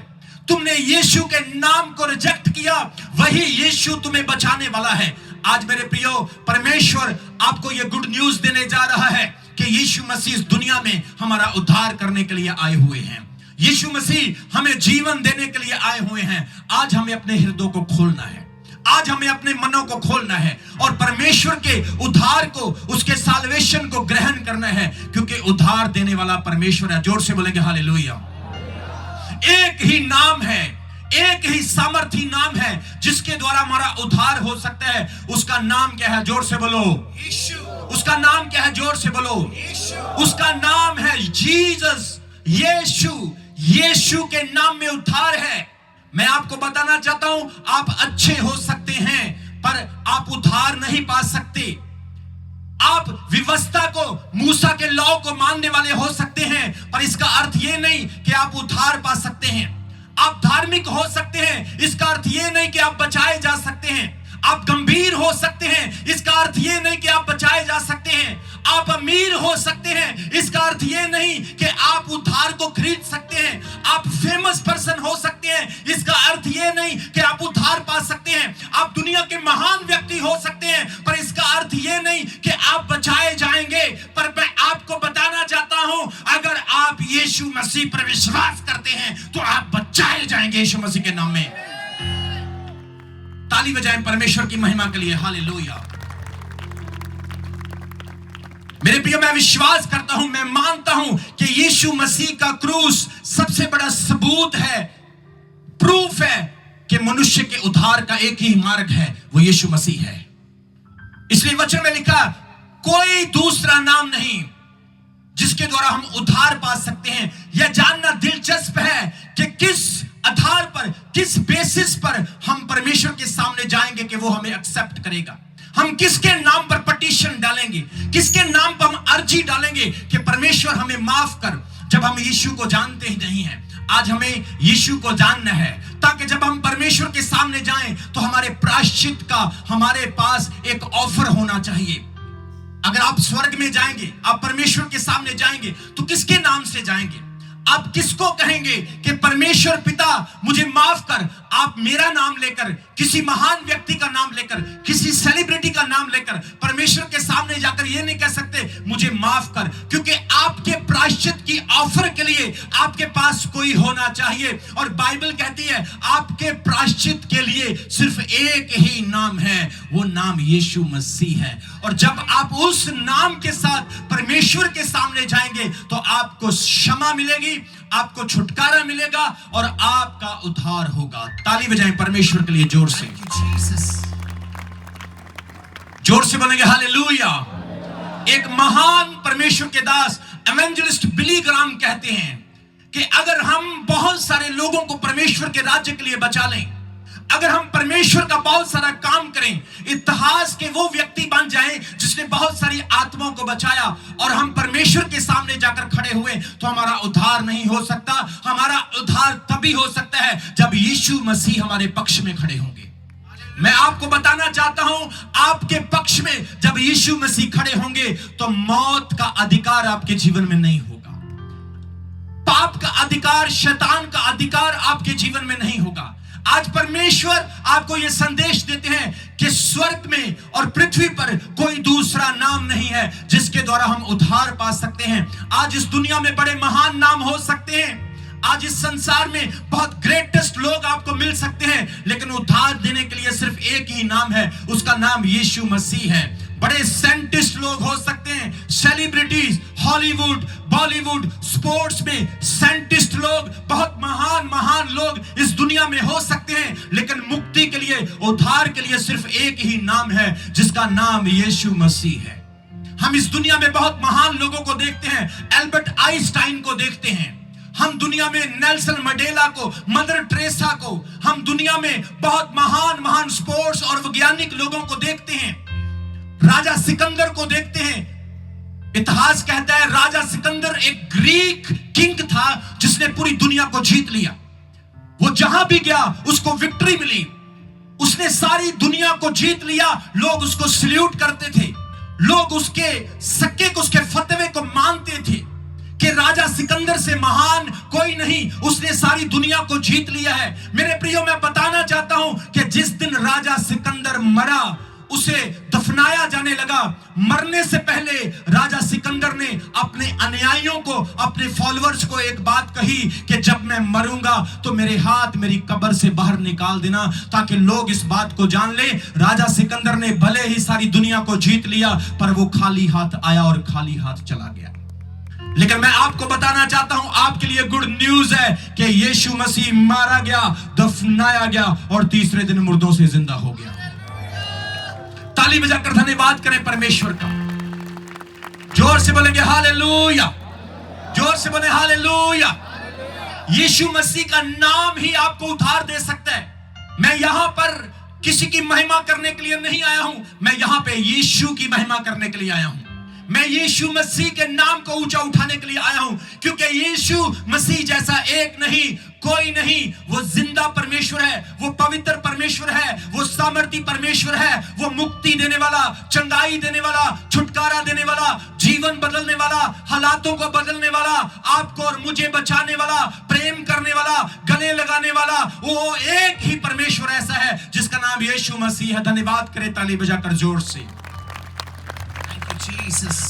तुमने यीशु के नाम को रिजेक्ट किया, वही यीशु तुम्हें बचाने वाला है। आज मेरे प्रियो, परमेश्वर आपको यह गुड न्यूज देने जा रहा है कि यीशु मसीह इस दुनिया में हमारा उद्धार करने के लिए आए हुए हैं। यीशु मसीह हमें जीवन देने के लिए आए हुए हैं। आज हमें अपने हृदय को खोलना है, आज हमें अपने मनों को खोलना है और परमेश्वर के उद्धार को, उसके साल्वेशन को ग्रहण करना है, क्योंकि उद्धार देने वाला परमेश्वर है। जोर से बोलेंगे हालेलुया। एक ही नाम है, एक ही सामर्थी नाम है जिसके द्वारा हमारा उद्धार हो सकता है। उसका नाम क्या है? जोर से बोलो यीशु। उसका नाम क्या है? जोर से बोलो यीशु। उसका नाम है जीसस, यीशु। यीशु के नाम में उद्धार है। मैं आपको बताना चाहता हूं, आप अच्छे हो सकते हैं पर आप उद्धार नहीं पा सकते। आप व्यवस्था को, मूसा के लॉ को मानने वाले हो सकते हैं, पर इसका अर्थ यह नहीं कि आप उद्धार पा सकते हैं। आप धार्मिक हो सकते हैं, इसका अर्थ यह नहीं कि आप बचाए जा सकते हैं। आप गंभीर हो सकते हैं, इसका अर्थ यह नहीं कि आप बचाए जा सकते हैं। आप अमीर हो सकते हैं, इसका अर्थ यह नहीं कि आप उद्धार को खरीद सकते हैं। आप फेमस पर्सन हो सकते हैं, इसका अर्थ यह नहीं कि आप उद्धार पा सकते हैं। आप दुनिया के महान व्यक्ति हो सकते हैं, पर इसका अर्थ यह नहीं कि आप बचाए जाएंगे। पर मैं आपको बताना चाहता हूं, अगर आप यीशु मसीह पर विश्वास करते हैं तो आप बचाए जाएंगे यीशु मसीह के नाम में। ताली बजाएं परमेश्वर की महिमा के लिए। हालेलुया। मेरे प्रिय, मैं विश्वास करता हूं, मैं मानता हूं कि यीशु मसीह का क्रूस सबसे बड़ा सबूत है, प्रूफ है कि मनुष्य के उद्धार का एक ही मार्ग है, वो यीशु मसीह है। इसलिए वचन में लिखा, कोई दूसरा नाम नहीं जिसके द्वारा हम उद्धार पा सकते हैं। यह जानना दिलचस्प है कि किस आधार पर, किस बेसिस पर हम परमेश्वर के सामने जाएंगे कि वो हमें एक्सेप्ट करेगा। हम किसके नाम पर पटिशन डालेंगे, किसके नाम पर हम अर्जी डालेंगे कि परमेश्वर हमें माफ कर, जब हम यीशु को जानते ही नहीं हैं। आज हमें यीशु को जानना है, ताकि जब हम परमेश्वर के सामने जाएं तो हमारे प्रायश्चित का हमारे पास एक ऑफर होना चाहिए। अगर आप स्वर्ग में जाएंगे, आप परमेश्वर के सामने जाएंगे, तो किसके नाम से जाएंगे? आप किसको कहेंगे कि परमेश्वर पिता मुझे माफ कर? आप मेरा नाम लेकर, किसी महान व्यक्ति का नाम लेकर, किसी सेलिब्रिटी का नाम लेकर परमेश्वर के सामने जाकर यह नहीं कह सकते मुझे माफ कर, क्योंकि आपके प्रायश्चित की ऑफर के लिए आपके पास कोई होना चाहिए। और बाइबल कहती है आपके प्रायश्चित के लिए सिर्फ एक ही नाम है, वो नाम यीशु मसीह है। और जब आप उस नाम के साथ परमेश्वर के सामने जाएंगे तो आपको क्षमा मिलेगी, आपको छुटकारा मिलेगा और आपका उद्धार होगा। ताली बजाएं परमेश्वर के लिए जोर से, जोर से बोलेंगे हालेलुया। एक महान परमेश्वर के दास एवेंजलिस्ट बिली ग्राम कहते हैं कि अगर हम बहुत सारे लोगों को परमेश्वर के राज्य के लिए बचा लें, अगर हम परमेश्वर का बहुत सारा काम करें, इतिहास के वो व्यक्ति बन जाएं जिसने बहुत सारी आत्माओं को बचाया, और हम परमेश्वर के सामने जाकर खड़े हुए, तो हमारा उद्धार नहीं हो सकता। हमारा उद्धार तभी हो सकता है जब यीशु मसीह हमारे पक्ष में खड़े होंगे। मैं आपको बताना चाहता हूं, आपके पक्ष में जब यीशु मसीह खड़े होंगे तो मौत का अधिकार आपके जीवन में नहीं होगा, पाप का अधिकार, शैतान का अधिकार आपके जीवन में नहीं होगा। आज परमेश्वर आपको यह संदेश देते हैं कि स्वर्ग में और पृथ्वी पर कोई दूसरा नाम नहीं है जिसके द्वारा हम उद्धार पा सकते हैं। आज इस दुनिया में बड़े महान नाम हो सकते हैं, आज इस संसार में बहुत ग्रेटेस्ट लोग आपको मिल सकते हैं, लेकिन उद्धार देने के लिए सिर्फ एक ही नाम है, उसका नाम यीशु मसीह है। बड़े साइंटिस्ट लोग हो सकते हैं, सेलिब्रिटीज, हॉलीवुड, बॉलीवुड, स्पोर्ट्स में साइंटिस्ट लोग, बहुत महान महान लोग इस दुनिया में हो सकते हैं, लेकिन मुक्ति के लिए, उद्धार के लिए सिर्फ एक ही नाम है जिसका नाम यीशु मसीह है। हम इस दुनिया में बहुत महान लोगों को देखते हैं, एल्बर्ट आइंस्टाइन को देखते हैं, हम दुनिया में नेल्सन मंडेला को, मदर टेरेसा को, हम दुनिया में बहुत महान महान स्पोर्ट्स और वैज्ञानिक लोगों को देखते हैं, राजा सिकंदर को देखते हैं। इतिहास कहता है राजा सिकंदर एक ग्रीक किंग था जिसने पूरी दुनिया को जीत लिया। वो जहां भी गया उसको विक्ट्री मिली, उसने सारी दुनिया को जीत लिया। लोग उसको सल्यूट करते थे, लोग उसके सक्के को, उसके फतवे को मानते थे कि राजा सिकंदर से महान कोई नहीं, उसने सारी दुनिया को जीत लिया है। मेरे प्रियो, मैं बताना चाहता हूं कि जिस दिन राजा सिकंदर मरा, उसे दफनाया जाने लगा, मरने से पहले राजा सिकंदर ने अपने अनुयायियों को, अपने फॉलोअर्स को एक बात कही कि जब मैं मरूंगा तो मेरे हाथ मेरी कब्र से बाहर निकाल देना, ताकि लोग इस बात को जान ले राजा सिकंदर ने भले ही सारी दुनिया को जीत लिया, पर वो खाली हाथ आया और खाली हाथ चला गया। लेकिन मैं आपको बताना चाहता हूं, आपके लिए गुड न्यूज है कि यीशु मसीह मारा गया, दफनाया गया और तीसरे दिन मुर्दों से जिंदा हो गया। ताली बजाकर धन्यवाद करें परमेश्वर का। जोर से बोलेंगे हालेलुया, जोर से बोले हालेलुया। यीशु मसीह का नाम ही आपको उद्धार दे सकता है। मैं यहां पर किसी की महिमा करने के लिए नहीं आया हूं, मैं यहां पे यीशु की महिमा करने के लिए आया हूं। मैं यीशु मसीह के नाम को ऊंचा उठाने के लिए आया हूं, क्योंकि यीशु मसीह जैसा एक नहीं, कोई नहीं। वो जिंदा परमेश्वर है, वो पवित्र परमेश्वर है, वो सामर्थी परमेश्वर है, वो मुक्ति देने वाला, चंगाई देने वाला, छुटकारा देने वाला, जीवन बदलने वाला, हालातों को बदलने वाला, आपको और मुझे बचाने वाला, प्रेम करने वाला, गले लगाने वाला, वो एक ही परमेश्वर ऐसा है जिसका नाम यीशु मसीह है। धन्यवाद करें ताली बजाकर जोर से।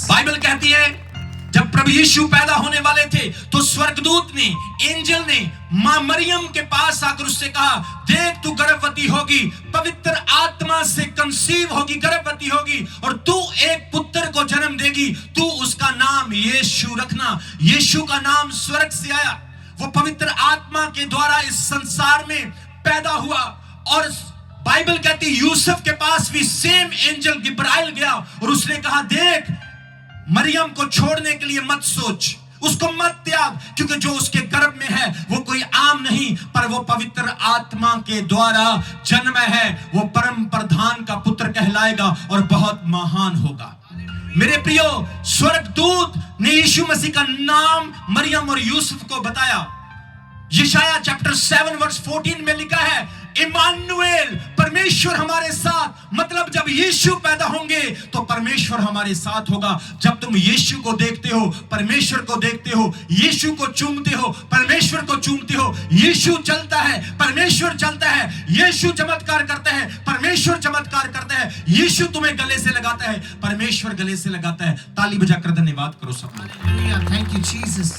बाइबल कहती है जब प्रभु यीशु पैदा होने वाले थे तो स्वर्गदूत ने, एंजल ने मां मरियम के पास आकर उससे कहा, देख तू गर्भवती होगी, पवित्र आत्मा से कंसीव होगी, गर्भवती होगी और तू एक पुत्र को जन्म देगी, तू उसका नाम यीशु रखना। यीशु का नाम स्वर्ग से आया, वो पवित्र आत्मा के द्वारा इस संसार में पैदा हुआ। और बाइबल कहती यूसुफ के पास भी सेम एंजल गिब्राइल गया और उसने कहा, देख मरियम को छोड़ने के लिए मत सोच, उसको मत त्याग, क्योंकि जो उसके गर्भ में है वो कोई आम नहीं, पर वो पवित्र आत्मा के द्वारा जन्म है। वो परम प्रधान का पुत्र कहलाएगा और बहुत महान होगा। मेरे प्रियो, स्वर्गदूत ने यीशु मसीह का नाम मरियम और यूसुफ को बताया। यशाया चैप्टर 7 वर्स 14 में लिखा है, इमानुएल, परमेश्वर हमारे साथ। मतलब जब यीशु पैदा होंगे तो परमेश्वर हमारे साथ होगा। जब तुम यीशु को देखते हो, परमेश्वर को देखते हो, यीशु को चूमते हो, परमेश्वर को चूमते हो। यीशु चलता है, परमेश्वर चलता है। यीशु चमत्कार करता है, परमेश्वर चमत्कार करता है। यीशु तुम्हें गले से लगाता है, परमेश्वर गले से लगाता है। ताली बजाकर धन्यवाद करो सब लोग। Thank you Jesus.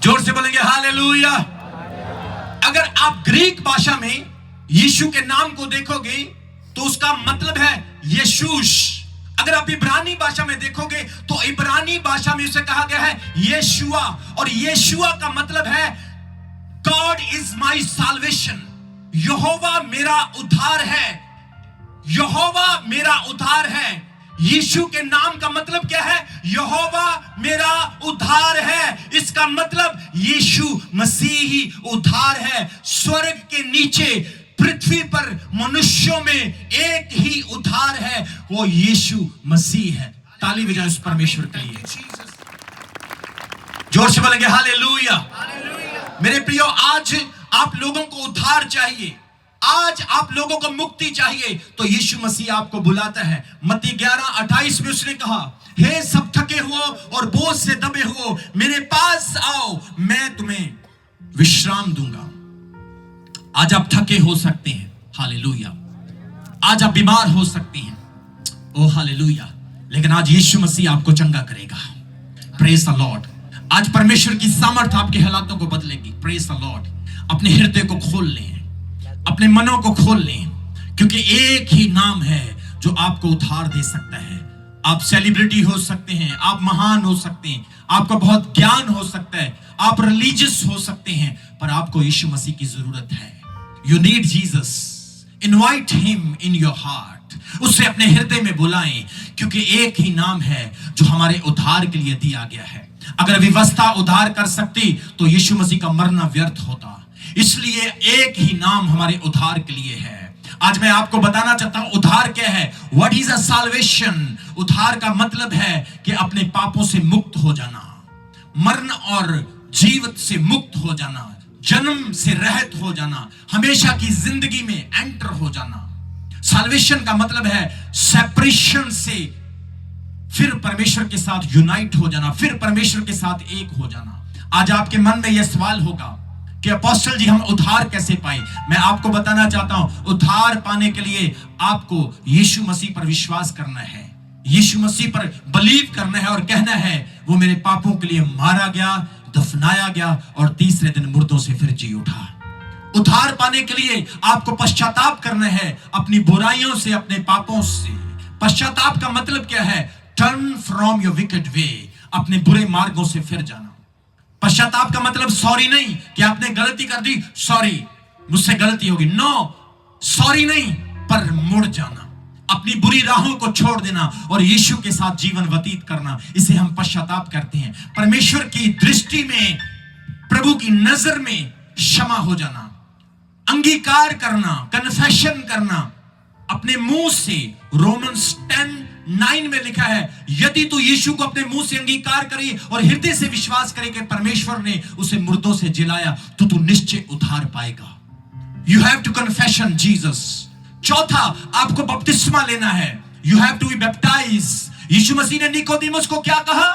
जोर से बोलेंगे हालेलुया। अगर आप ग्रीक भाषा में यीशु के नाम को देखोगे तो उसका मतलब है यशूश। अगर आप इब्रानी भाषा में देखोगे तो इब्रानी भाषा में उसे कहा गया है यशुआ, और यशुआ का मतलब है गॉड इज माई साल्वेशन। यहोवा मेरा उद्धार है, यहोवा मेरा उद्धार है। यीशु के नाम का मतलब क्या है? यहोवा मेरा उद्धार है। इसका मतलब यीशु मसीह ही उद्धार है। स्वर्ग के नीचे पृथ्वी पर मनुष्यों में एक ही उद्धार है, वो यीशु मसीह है। ताली बजाएं उस परमेश्वर के लिए, जोर से बोलेंगे हालेलुया। मेरे प्रियो, आज आप लोगों को उद्धार चाहिए, आज आप लोगों को मुक्ति चाहिए, तो यीशु मसीह आपको बुलाता है। मत्ती 11:28 में उसने कहा, हे सब थके हुओ और बोझ से दबे हुओ, मेरे पास आओ, मैं तुम्हें विश्राम दूंगा। आज आप थके हो सकते हैं, हालेलुया। आज आप बीमार हो सकते हैं, ओ हालेलुया, लेकिन आज यीशु मसीह आपको चंगा करेगा। Praise the Lord. आज परमेश्वर की सामर्थ आपके हालातों को बदलेगी। Praise the Lord. अपने हृदय को खोल लें, अपने मनों को खोल लें, क्योंकि एक ही नाम है जो आपको उद्धार दे सकता है। आप सेलिब्रिटी हो सकते हैं, आप महान हो सकते हैं, आपको बहुत ज्ञान हो सकता है, आप रिलीजियस हो सकते हैं, पर आपको यीशु मसीह की जरूरत है। You need Jesus. Invite him in your heart. उसे अपने हृदय में बुलाएं, क्योंकि एक ही नाम है जो हमारे उद्धार के लिए दिया गया है। अगर व्यवस्था उद्धार कर सकती तो यीशु मसीह का मरना व्यर्थ होता। इसलिए एक ही नाम हमारे उद्धार के लिए है। आज मैं आपको बताना चाहता हूं उद्धार क्या है। What is a salvation? उद्धार का मतलब है कि अपने पापों से मुक्त हो जाना, मरण और जीवित से मुक्त हो जाना, जन्म से रहित हो जाना, हमेशा की जिंदगी में एंटर हो जाना। साल्वेशन का मतलब है सेपरेशन से फिर परमेश्वर के साथ यूनाइट हो जाना, फिर परमेश्वर के साथ एक हो जाना। आज आपके मन में यह सवाल होगा कि अपोस्टल जी, हम उद्धार कैसे पाए? मैं आपको बताना चाहता हूं, उद्धार पाने के लिए आपको यीशु मसीह पर विश्वास करना है, यीशु मसीह पर बिलीव करना है और कहना है वो मेरे पापों के लिए मारा गया, दफनाया गया और तीसरे दिन मुर्दों से फिर जी उठा। उद्धार पाने के लिए आपको पश्चाताप करना है अपनी बुराइयों से, अपने पापों से। पश्चाताप का मतलब क्या है? टर्न फ्रॉम योर विकेड वे, अपने बुरे मार्गों से फिर जाना। पश्चाताप का मतलब सॉरी नहीं कि आपने गलती कर दी, सॉरी मुझसे गलती होगी, नो, सॉरी नहीं, पर मुड़ जाना, अपनी बुरी राहों को छोड़ देना और यीशु के साथ जीवन व्यतीत करना, इसे हम पश्चाताप करते हैं। परमेश्वर की दृष्टि में, प्रभु की नजर में क्षमा हो जाना, अंगीकार करना, कन्फेशन करना अपने मुंह से। रोमन्स 10:9 में लिखा है, यदि तू यीशु को अपने मुंह से अंगीकार करे और हृदय से विश्वास करे कि परमेश्वर ने उसे मुर्दों से जिलाया, तो तू निश्चय उद्धार पाएगा। You have to confession Jesus. चौथा, आपको बपतिस्मा लेना है। You have to be baptised. Yeshu Masih ने निकोदेमुस को क्या कहा?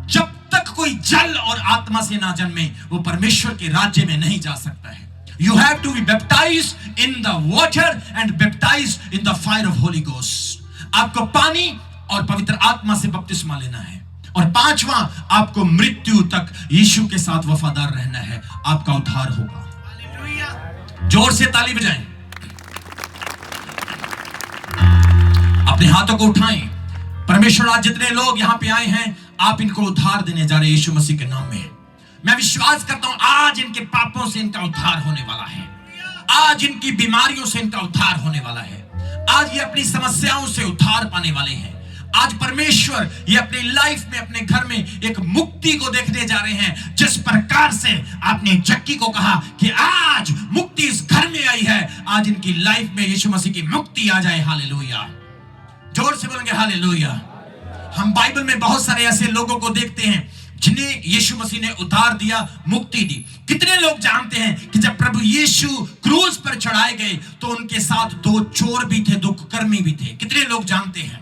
जब तक कोई जल और आत्मा से ना जन्मे, वो परमेश्वर के राज्य में नहीं जा सकता है। You have to be baptized in the water and baptized in the fire of Holy Ghost. आपको पानी और पवित्र आत्मा से बपतिस्मा लेना है। और पांचवा, आपको मृत्यु तक यीशु के साथ वफादार रहना है, आपका उद्धार होगा। जोर से ताली बजाएं, अपने हाथों को उठाएं। परमेश्वर, आज जितने लोग यहां पे आए हैं, आप इनको उद्धार देने जा रहे हैं यीशु मसीह के नाम में। मैं विश्वास करता हूं आज इनके पापों से इनका उद्धार होने वाला है, आज इनकी बीमारियों से इनका उद्धार होने वाला है, आज ये अपनी समस्याओं से उद्धार पाने वाले हैं। आज परमेश्वर ये अपनी लाइफ में, अपने घर में एक मुक्ति को देखने जा रहे हैं। जिस प्रकार से आपने जक्की को कहा कि आज मुक्ति इस घर में आई है, आज इनकी लाइफ में यीशु मसीह की मुक्ति आ जाए। हालेलुया। जोर से बोलेंगे हालेलुया। हम बाइबल में बहुत सारे ऐसे लोगों को देखते हैं जिन्हें यीशु मसीह ने उद्धार दिया, मुक्ति दी। कितने लोग जानते हैं कि जब प्रभु यीशु क्रूस पर चढ़ाए गए तो उनके साथ 2 चोर भी थे, 2 कुकर्मी भी थे। कितने लोग जानते हैं?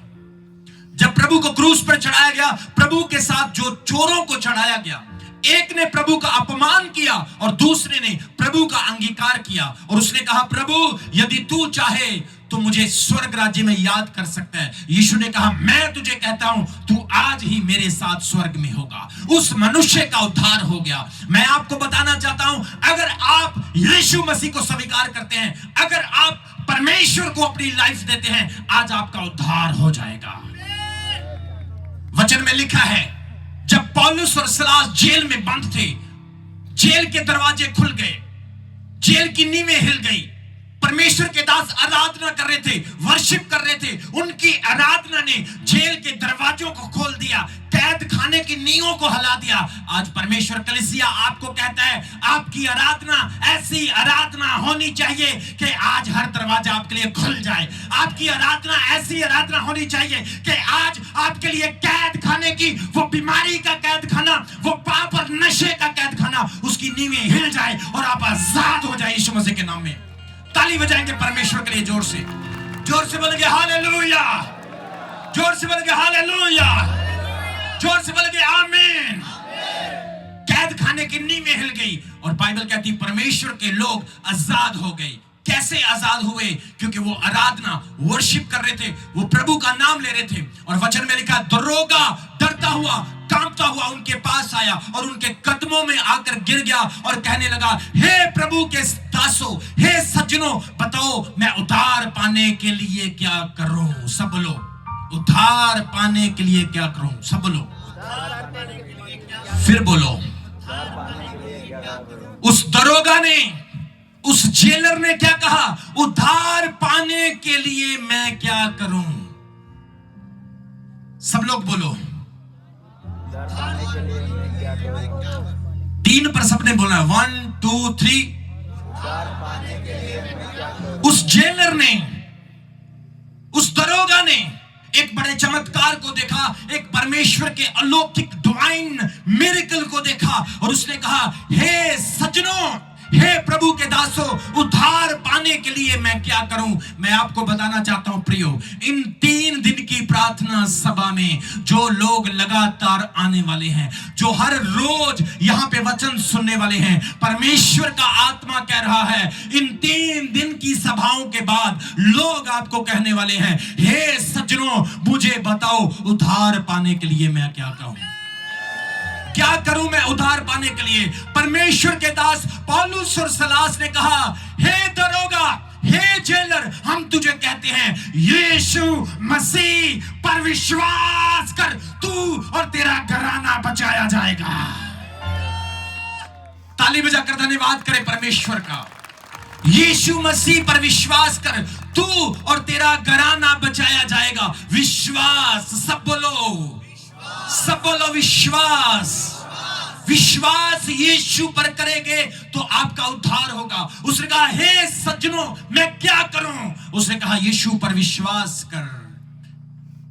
जब प्रभु को क्रूस पर चढ़ाया गया, प्रभु के साथ जो चोरों को चढ़ाया गया, एक ने प्रभु का अपमान किया और दूसरे ने प्रभु का अंगीकार किया और उसने कहा, प्रभु यदि तू चाहे तो मुझे स्वर्ग राज्य में याद कर सकता है। यीशु ने कहा, मैं तुझे कहता हूं तू आज ही मेरे साथ स्वर्ग में होगा। उस मनुष्य का उद्धार हो गया। मैं आपको बताना चाहता हूं, अगर आप यीशु मसीह को स्वीकार करते हैं, अगर आप परमेश्वर को अपनी लाइफ देते हैं, आज आपका उद्धार हो जाएगा। वचन में लिखा है, जब पौलुस और सिलास जेल में बंद थे, जेल के दरवाजे खुल गए, जेल की नींवें हिल गई। परमेश्वर के दास आराधना कर रहे थे, वर्शिप कर रहे थे। उनकी आराधना ने जेल जेल के दरवाजों को खोल दिया, कैद खाने की नींवों को हिला दिया। आज परमेश्वर कलीसिया आपको कहता है, आपकी आराधना ऐसी आराधना होनी चाहिए कि आज हर दरवाजा आपके लिए खुल जाए। आपकी आराधना ऐसी आराधना होनी चाहिए कि आज आपके लिए कैद खाने की, वो बीमारी का कैद खाना, वो पाप और नशे का कैद खाना, उसकी नींवें हिल जाए और आप आजाद हो जाए यीशु मसीह के नाम में। ताली बजाएंगे परमेश्वर के लिए जोर से बोलेंगे हालेलुया, जोर से बोलेंगे हालेलुया, जोर से बोलेंगे आमीन। कैद खाने की नींवें हिल गई और बाइबल कहती परमेश्वर के लोग आजाद हो गए। कैसे आजाद हुए? क्योंकि वो आराधना, वर्शिप कर रहे थे, वो प्रभु का नाम ले रहे थे। और वचन में लिखा, दरोगा डरता हुआ, कांपता हुआ उनके पास आया और उनके कदमों में आकर गिर गया और कहने लगा, हे प्रभु के दासों, हे सज्जनों, बताओ मैं उद्धार पाने के लिए क्या करूं? सब बोलो, उद्धार पाने के लिए क्या करूं? सब बोलो, फिर बोलो। उस दरोगा ने, उस जेलर ने क्या कहा? उद्धार पाने के लिए मैं क्या करूं? सब लोग बोलो, 3 पर सबने बोला, 1 2 3। उस जेलर ने, उस दरोगा ने एक बड़े चमत्कार को देखा, एक परमेश्वर के अलौकिक डिवाइन मिरेकल को देखा और उसने कहा, हे सज्जनों, हे प्रभु के दासों, उद्धार पाने के लिए मैं क्या करूं? मैं आपको बताना चाहता हूं प्रियो, इन 3 दिन की प्रार्थना सभा में जो लोग लगातार आने वाले हैं, जो हर रोज यहां पे वचन सुनने वाले हैं, परमेश्वर का आत्मा कह रहा है, इन 3 दिन की सभाओं के बाद लोग आपको कहने वाले हैं, हे सज्जनों, मुझे बताओ उद्धार पाने के लिए मैं क्या कहूं? क्या करूं मैं उद्धार पाने के लिए? परमेश्वर के दास पौलुस और सलास ने कहा, हे दरोगा, हे जेलर, हम तुझे कहते हैं, यीशु मसीह पर विश्वास कर, तू और तेरा घराना बचाया जाएगा। ताली बजाकर धन्यवाद करें परमेश्वर का। यीशु मसीह पर विश्वास कर, तू और तेरा घराना बचाया जाएगा। विश्वास, सब बोलो, सब बोलो, विश्वास। विश्वास यीशु पर करेंगे तो आपका उद्धार होगा। उसने कहा, हे सज्जनों, मैं क्या करूं? उसने कहा, यीशु पर विश्वास कर।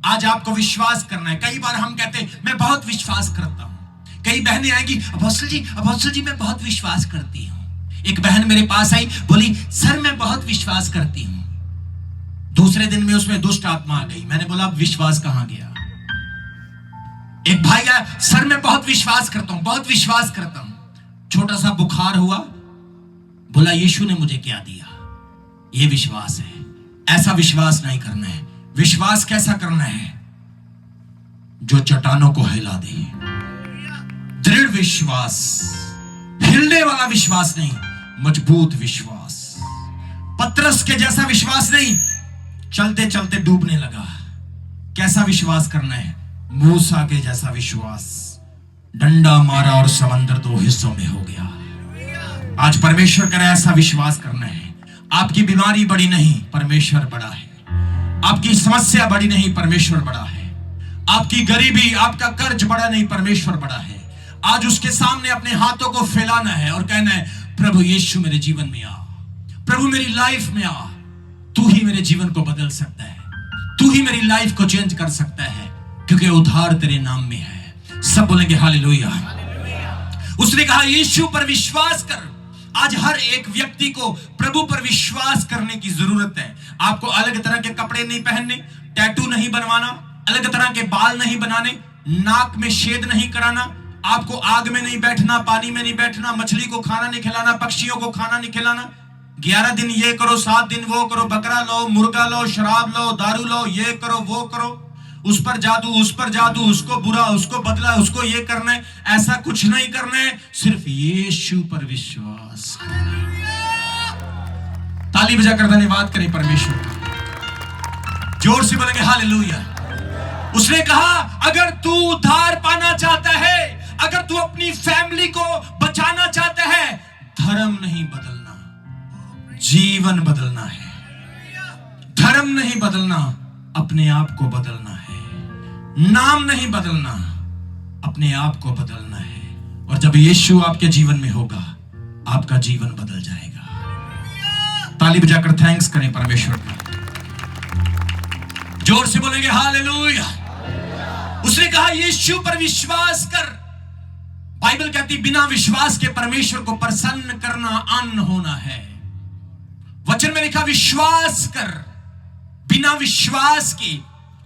आज आपको विश्वास करना है। कई बार हम कहते हैं, मैं बहुत विश्वास करता हूं। कई बहनें आएंगी, अपोस्टल जी मैं बहुत विश्वास करती हूं। एक बहन मेरे पास आई, बोली, सर मैं बहुत विश्वास करती हूं। दूसरे दिन में उसमें दुष्ट आत्मा आ गई। मैंने बोला, अब विश्वास कहां गया? एक भाई आया, सर मैं बहुत विश्वास करता हूं, बहुत विश्वास करता हूं। छोटा सा बुखार हुआ, बोला, यीशु ने मुझे क्या दिया? ये विश्वास है। ऐसा विश्वास नहीं करना है। विश्वास कैसा करना है? जो चट्टानों को हिला दे। दृढ़ विश्वास, हिलने वाला विश्वास नहीं, मजबूत विश्वास। पतरस के जैसा विश्वास नहीं, चलते चलते डूबने लगा। कैसा विश्वास करना है? मूसा के जैसा विश्वास। डंडा मारा और समंदर 2 हिस्सों में हो गया। आज परमेश्वर करे ऐसा विश्वास करना है। आपकी बीमारी बड़ी नहीं, परमेश्वर बड़ा है। आपकी समस्या बड़ी नहीं, परमेश्वर बड़ा है। आपकी गरीबी, आपका कर्ज बड़ा नहीं, परमेश्वर बड़ा है। आज उसके सामने अपने हाथों को फैलाना है और कहना है, प्रभु यीशु मेरे जीवन में आ, प्रभु मेरी लाइफ में आ। तू ही मेरे जीवन को बदल सकता है, तू ही मेरी लाइफ को चेंज कर सकता है, क्योंकि उद्धार तेरे नाम में है। सब बोलेंगे हालेलुया। उसने कहा, यीशु पर विश्वास कर। आज हर एक व्यक्ति को प्रभु पर विश्वास करने की जरूरत है। आपको अलग तरह के कपड़े नहीं पहनने, टैटू नहीं बनवाना, अलग तरह के बाल नहीं बनाने, नाक में छेद नहीं कराना, आपको आग में नहीं बैठना, पानी में नहीं बैठना, मछली को खाना नहीं खिलाना, पक्षियों को खाना नहीं खिलाना। 11 दिन ये करो, 7 दिन वो करो, बकरा लो, मुर्गा लो, शराब लो, दारू लो, ये करो वो करो, उस पर जादू, उस पर जादू, उसको बुरा, उसको बदला, उसको ये करना है। ऐसा कुछ नहीं करना है, सिर्फ यीशु पर विश्वास। ताली बजाकर धन्यवाद करें परमेश्वर का। जोर से बोलेंगे हालेलुया। उसने कहा, अगर तू उद्धार पाना चाहता है, अगर तू अपनी फैमिली को बचाना चाहता है, धर्म नहीं बदलना, जीवन बदलना है। धर्म नहीं बदलना, अपने आप को बदलना है। नाम नहीं बदलना, अपने आप को बदलना है। और जब यीशु आपके जीवन में होगा, आपका जीवन बदल जाएगा। ताली बजाकर थैंक्स करें परमेश्वर का। जोर से बोलेंगे हालेलुया। उसने कहा यीशु पर विश्वास कर। बाइबल कहती बिना विश्वास के परमेश्वर को प्रसन्न करना अन्न होना है। वचन में लिखा विश्वास कर। बिना विश्वास के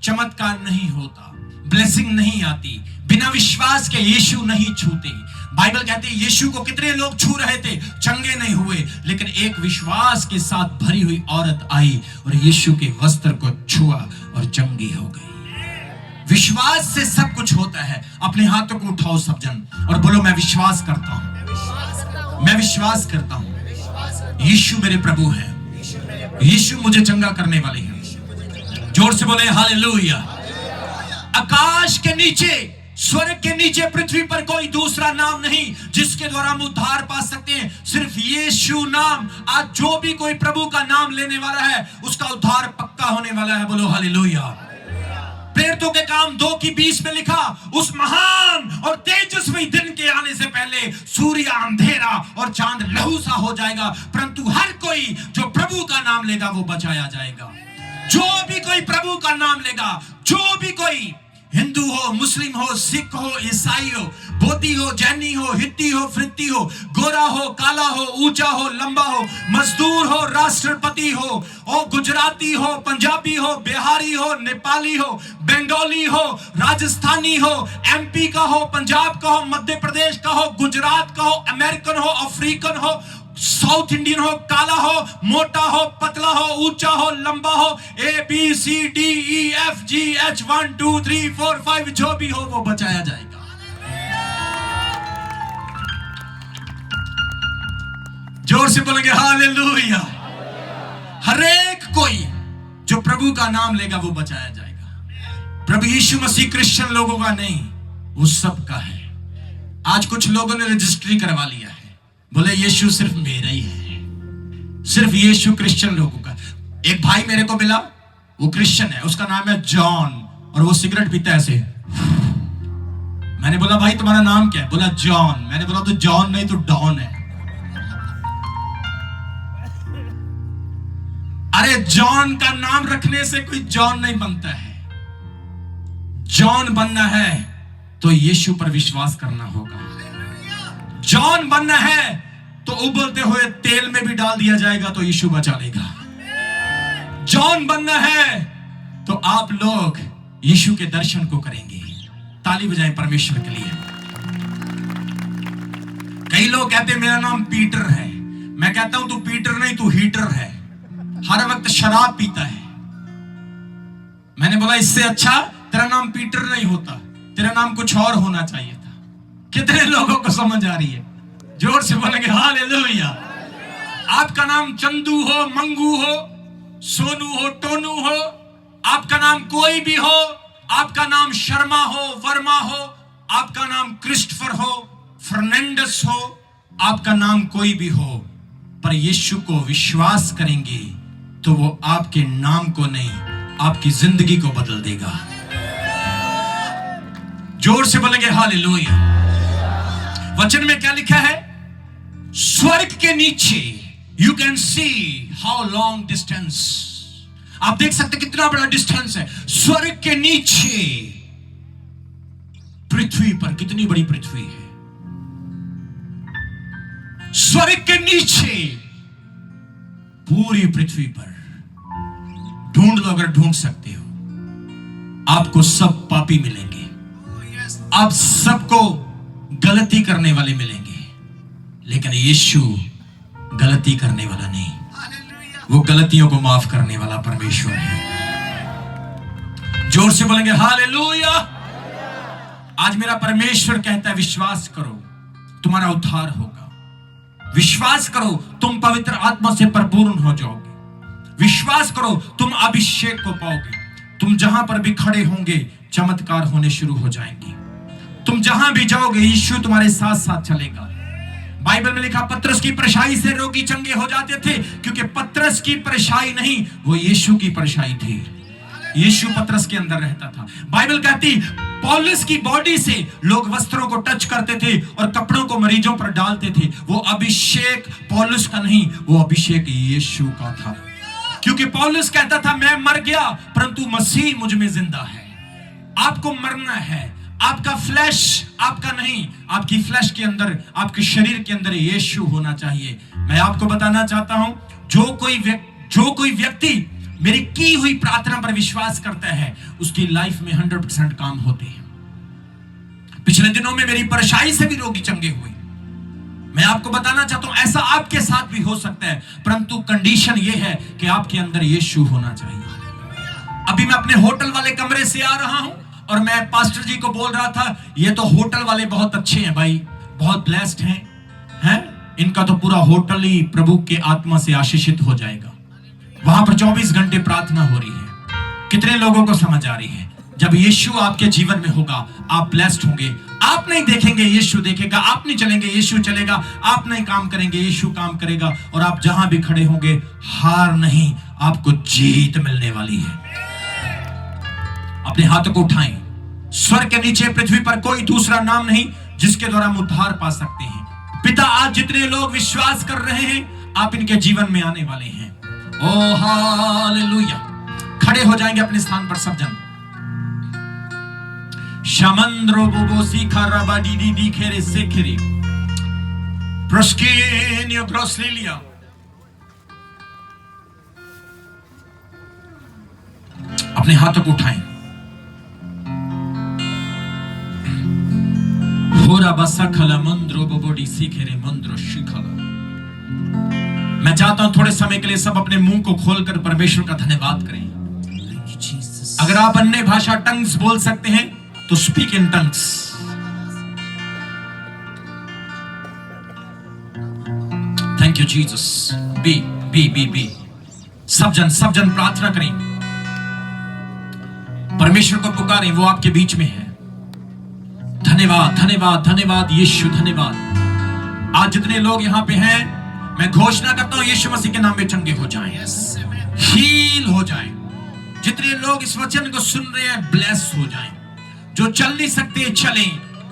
चमत्कार नहीं होता, ब्लेसिंग नहीं आती। बिना विश्वास के यीशु नहीं छूते। बाइबल कहती है यीशु को कितने लोग छू रहे थे, चंगे नहीं हुए, लेकिन एक विश्वास के साथ भरी हुई औरत आई और यीशु के वस्त्र को छुआ और चंगी हो गई। विश्वास से सब कुछ होता है। अपने हाथों को उठाओ सब जन और बोलो मैं विश्वास करता हूं, मैं विश्वास करता हूं यीशु मेरे प्रभु है, यीशु मुझे चंगा करने वाले हैं। जोर से बोले हालेलुया। आकाश के नीचे, स्वर्ग के नीचे, पृथ्वी पर कोई दूसरा नाम नहीं जिसके द्वारा हम उद्धार पा सकते हैं, सिर्फ यीशु नाम। आज जो भी कोई प्रभु का नाम लेने वाला है उसका उद्धार पक्का होने वाला है। बोलो हालेलुया। प्रेरितों के काम 2:20 में लिखा उस महान और तेजस्वी दिन के आने से पहले सूर्य अंधेरा और चांद लहू सा हो जाएगा, परंतु हर कोई जो प्रभु का नाम लेगा वो बचाया जाएगा। जो भी कोई प्रभु का नाम लेगा, जो भी कोई, हिंदू हो, मुस्लिम हो, सिख हो, ईसाई हो, बोधी हो, जैनी हो, हित्ती हो, फ्रित्ती हो, गोरा हो, काला हो, ऊंचा हो, लंबा हो, मजदूर हो, राष्ट्रपति हो, और गुजराती हो, पंजाबी हो, बिहारी हो, नेपाली हो, बंगाली हो, राजस्थानी हो, एमपी का हो, पंजाब का हो, मध्य प्रदेश का हो, गुजरात का हो, अमेरिकन हो, अफ्रीकन हो, साउथ इंडियन हो, काला हो, मोटा हो, पतला हो, ऊंचा हो, लंबा हो, ABCDEFGH 1 2 3 4 5 जो भी हो वो बचाया जाएगा। जोर से बोलेंगे हालेलुया। हर एक कोई जो प्रभु का नाम लेगा वो बचाया जाएगा। प्रभु यीशु मसीह क्रिश्चियन लोगों का नहीं, वो सबका है। आज कुछ लोगों ने रजिस्ट्री करवा लिया है, बोले यीशु सिर्फ मेरा ही है, सिर्फ यीशु क्रिश्चियन लोगों का। एक भाई मेरे को मिला, वो क्रिश्चियन है, उसका नाम है जॉन, और वो सिगरेट पीता है ऐसे। मैंने बोला भाई तुम्हारा नाम क्या है? बोला जॉन। मैंने बोला तो जॉन नहीं तो डॉन है। अरे जॉन का नाम रखने से कोई जॉन नहीं बनता है। जॉन बनना है तो यीशु पर विश्वास करना होगा। जॉन बनना है तो उबलते हुए तेल में भी डाल दिया जाएगा तो यीशु बचा लेगा। जॉन बनना है तो आप लोग यीशु के दर्शन को करेंगे। ताली बजाएं परमेश्वर के लिए। कई लोग कहते हैं मेरा नाम पीटर है। मैं कहता हूं तू पीटर नहीं, तू हीटर है। हर वक्त शराब पीता है। मैंने बोला इससे अच्छा तेरा नाम पीटर नहीं होता, तेरा नाम कुछ और होना चाहिए था। कितने लोगों को समझ आ रही है? जोर से बोलेंगे हालेलुया। आपका नाम चंदू हो, मंगू हो, सोनू हो, टोनू हो, आपका नाम कोई भी हो, आपका नाम शर्मा हो, वर्मा हो, आपका नाम क्रिस्टोफर हो, फर्नांडिस हो, आपका नाम कोई भी हो, पर यीशु को विश्वास करेंगे तो वो आपके नाम को नहीं, आपकी जिंदगी को बदल देगा। जोर से बोलेंगे हालेलुया। वचन में क्या लिखा है? स्वर्ग के नीचे you can see how long distance. आप देख सकते कितना बड़ा डिस्टेंस है। स्वर्ग के नीचे पृथ्वी पर कितनी बड़ी पृथ्वी है। स्वर्ग के नीचे पूरी पृथ्वी पर ढूंढ लो अगर ढूंढ सकते हो, आपको सब पापी मिलेंगे। आप सबको गलती करने वाले मिलेंगे, लेकिन यीशु गलती करने वाला नहीं, वो गलतियों को माफ करने वाला परमेश्वर है। जोर से बोलेंगे हालेलुया। आज मेरा परमेश्वर कहता है विश्वास करो तुम्हारा उद्धार होगा। विश्वास करो तुम पवित्र आत्मा से परिपूर्ण हो जाओगे। विश्वास करो तुम अभिषेक को पाओगे। तुम जहां पर भी खड़े होंगे चमत्कार होने शुरू हो जाएंगे। तुम जहां भी जाओगे यीशु तुम्हारे साथ साथ चलेगा। बाइबल में लिखा पतरस की परछाई से रोगी चंगे हो जाते थे, क्योंकि पतरस की परछाई नहीं, वो यीशु की परछाई थी। यीशु पतरस के अंदर रहता था। बाइबल कहती पौलुस की बॉडी से लोग वस्त्रों को टच करते थे और कपड़ों को मरीजों पर डालते थे। वो अभिषेक पौलुस का नहीं, वो अभिषेक यीशु का था। क्योंकि पौलुस कहता था मैं मर गया परंतु मसीह मुझ में जिंदा है। आपको मरना है, आपका फ्लैश आपका नहीं, आपकी फ्लैश के अंदर, आपके शरीर के अंदर यीशु होना चाहिए। मैं आपको बताना चाहता हूं, जो कोई व्यक्ति मेरी की हुई प्रार्थना पर विश्वास करता है उसकी लाइफ में 100% काम होते हैं। पिछले दिनों में मेरी परछाई से भी रोगी चंगे हुए। मैं आपको बताना चाहता हूं ऐसा आपके साथ भी हो सकता है, परंतु कंडीशन यह है कि आपके अंदर यीशु होना चाहिए। अभी मैं अपने होटल वाले कमरे से आ रहा हूं और मैं पास्टर जी को बोल रहा था ये तो होटल वाले बहुत अच्छे हैं भाई, बहुत ब्लेस्ड हैं, इनका तो पूरा होटल ही प्रभु के आत्मा से आशीषित हो जाएगा। वहां पर 24 घंटे प्रार्थना हो रही है। कितने लोगों को समझ आ रही है? जब यीशु आपके जीवन में होगा आप ब्लेस्ड होंगे। आप नहीं देखेंगे यीशु देखेगा, आप नहीं चलेंगे यीशु चलेगा, आप नहीं काम करेंगे यीशु काम करेगा, और आप जहां भी खड़े होंगे हार नहीं, आपको जीत मिलने वाली है। अपने हाथों को उठाएं। स्वर्ग के नीचे पृथ्वी पर कोई दूसरा नाम नहीं जिसके द्वारा हम उद्धार पा सकते हैं। पिता आज जितने लोग विश्वास कर रहे हैं आप इनके जीवन में आने वाले हैं। ओ हालेलुया। खड़े हो जाएंगे अपने स्थान पर सब जन। शमंद्रो बोबोसी खराबा दीदी दिखेरे सेखेरे प्रोस्केनियो ग्रोसलिलिया। अपने हाथों को उठाएं। होरा बसा खला मंद्रो बोबोडी सीखेरे मंद्रो शिखला। मैं चाहता हूं थोड़े समय के लिए सब अपने मुंह को खोलकर परमेश्वर का धन्यवाद करें। अगर आप अन्य भाषा टंग्स बोल सकते हैं तो speak in tongues. Thank you Jesus. बी सब जन प्रार्थना करें, परमेश्वर को पुकारें, वो आपके बीच में है। धन्यवाद धन्यवाद धन्यवाद यीशु, धन्यवाद। आज जितने लोग यहां पे हैं मैं घोषणा करता हूं यीशु मसीह के नाम में चंगे हो जाएं, हील हो जाएं। जितने लोग इस वचन को सुन रहे हैं ब्लेस हो जाएं। जो चल नहीं सकते चलें,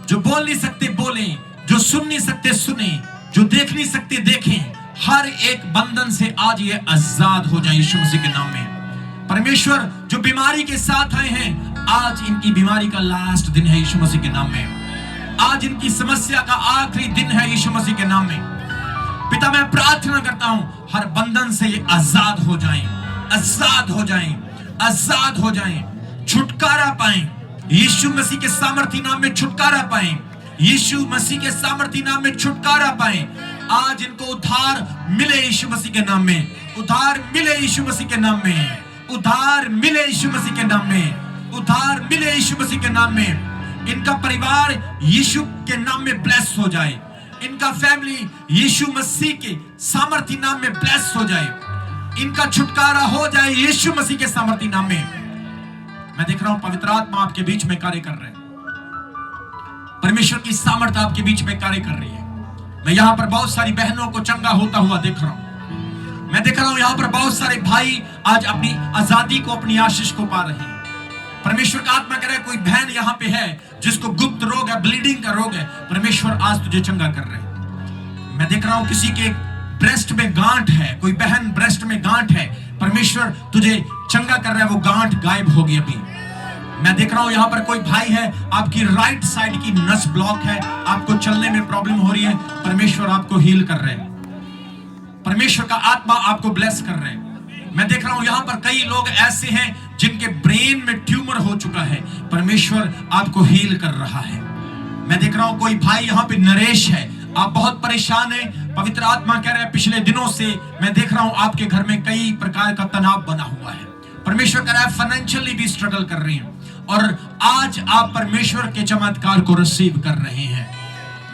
जो बोल नहीं सकते बोलें, जो सुन नहीं सकते सुने, जो देख नहीं सकते देखें। हर एक बंधन से आज ये आजाद हो जाए यीशु मसीह के नाम में। परमेश्वर जो बीमारी के साथ आए हैं आज इनकी बीमारी का लास्ट दिन है यीशु मसीह के नाम में। आज इनकी समस्या का आखिरी दिन है यीशु मसीह के नाम में। पिता मैं प्रार्थना करता हूं हर बंधन से ये आजाद हो जाएं, आजाद हो जाएं, आजाद हो जाएं, छुटकारा पाएं यीशु मसीह के सामर्थी नाम में, छुटकारा पाएं यीशु मसीह के सामर्थी नाम में, छुटकारा पाएं। आज इनको उद्धार मिले यीशु मसीह के नाम में, उद्धार मिले यीशु मसीह के नाम में, उद्धार मिले यीशु मसीह के नाम में, उद्धार मिले यीशु मसीह के नाम में। इनका परिवार यीशु के नाम में ब्लेस हो जाए, इनका फैमिली यीशु मसीह के सामर्थी नाम में ब्लेस हो जाए, इनका छुटकारा हो जाए यीशु मसीह के सामर्थी नाम में। मैं देख रहा हूं पवित्र आत्मा आपके बीच में कार्य कर रहे हैं, परमेश्वर की सामर्थ आपके बीच में कार्य कर रही है। मैं यहां पर बहुत सारी बहनों को चंगा होता हुआ देख रहा हूं। मैं देख रहा हूं यहां पर बहुत सारे भाई आज अपनी आजादी को, अपनी आशीष को पा रहे हैं। परमेश्वर का आत्मा कह रहा है कोई बहन यहां पे है जिसको गुप्त रोग है, ब्लीडिंग का रोग है, परमेश्वर आज तुझे चंगा कर रहे हैं। मैं देख रहा हूं किसी के ब्रेस्ट में गांठ है, कोई बहन ब्रेस्ट में गांठ है, परमेश्वर तुझे चंगा कर रहा है, वो गांठ गायब होगी अभी। मैं देख रहा हूं यहां पर कोई भाई है आपकी राइट साइड की नस ब्लॉक है, आपको चलने में प्रॉब्लम हो रही है, परमेश्वर आपको हील कर रहे हैं, परमेश्वर का आत्मा आपको ब्लेस कर रहे हैं। मैं देख रहा हूं यहां पर कई लोग ऐसे हैं जिनके ब्रेन में ट्यूमर हो चुका है, परमेश्वर आपको हील कर रहा है। मैं देख रहा हूं कोई भाई यहां पे नरेश है, आप बहुत परेशान हैं, पवित्र आत्मा कह रहा है पिछले दिनों से मैं देख रहा हूं आपके घर में कई प्रकार का तनाव बना हुआ है, परमेश्वर कह रहा है फाइनेंशियली भी स्ट्रगल कर रही हैं और आज आप परमेश्वर के चमत्कार को रिसीव कर रहे हैं।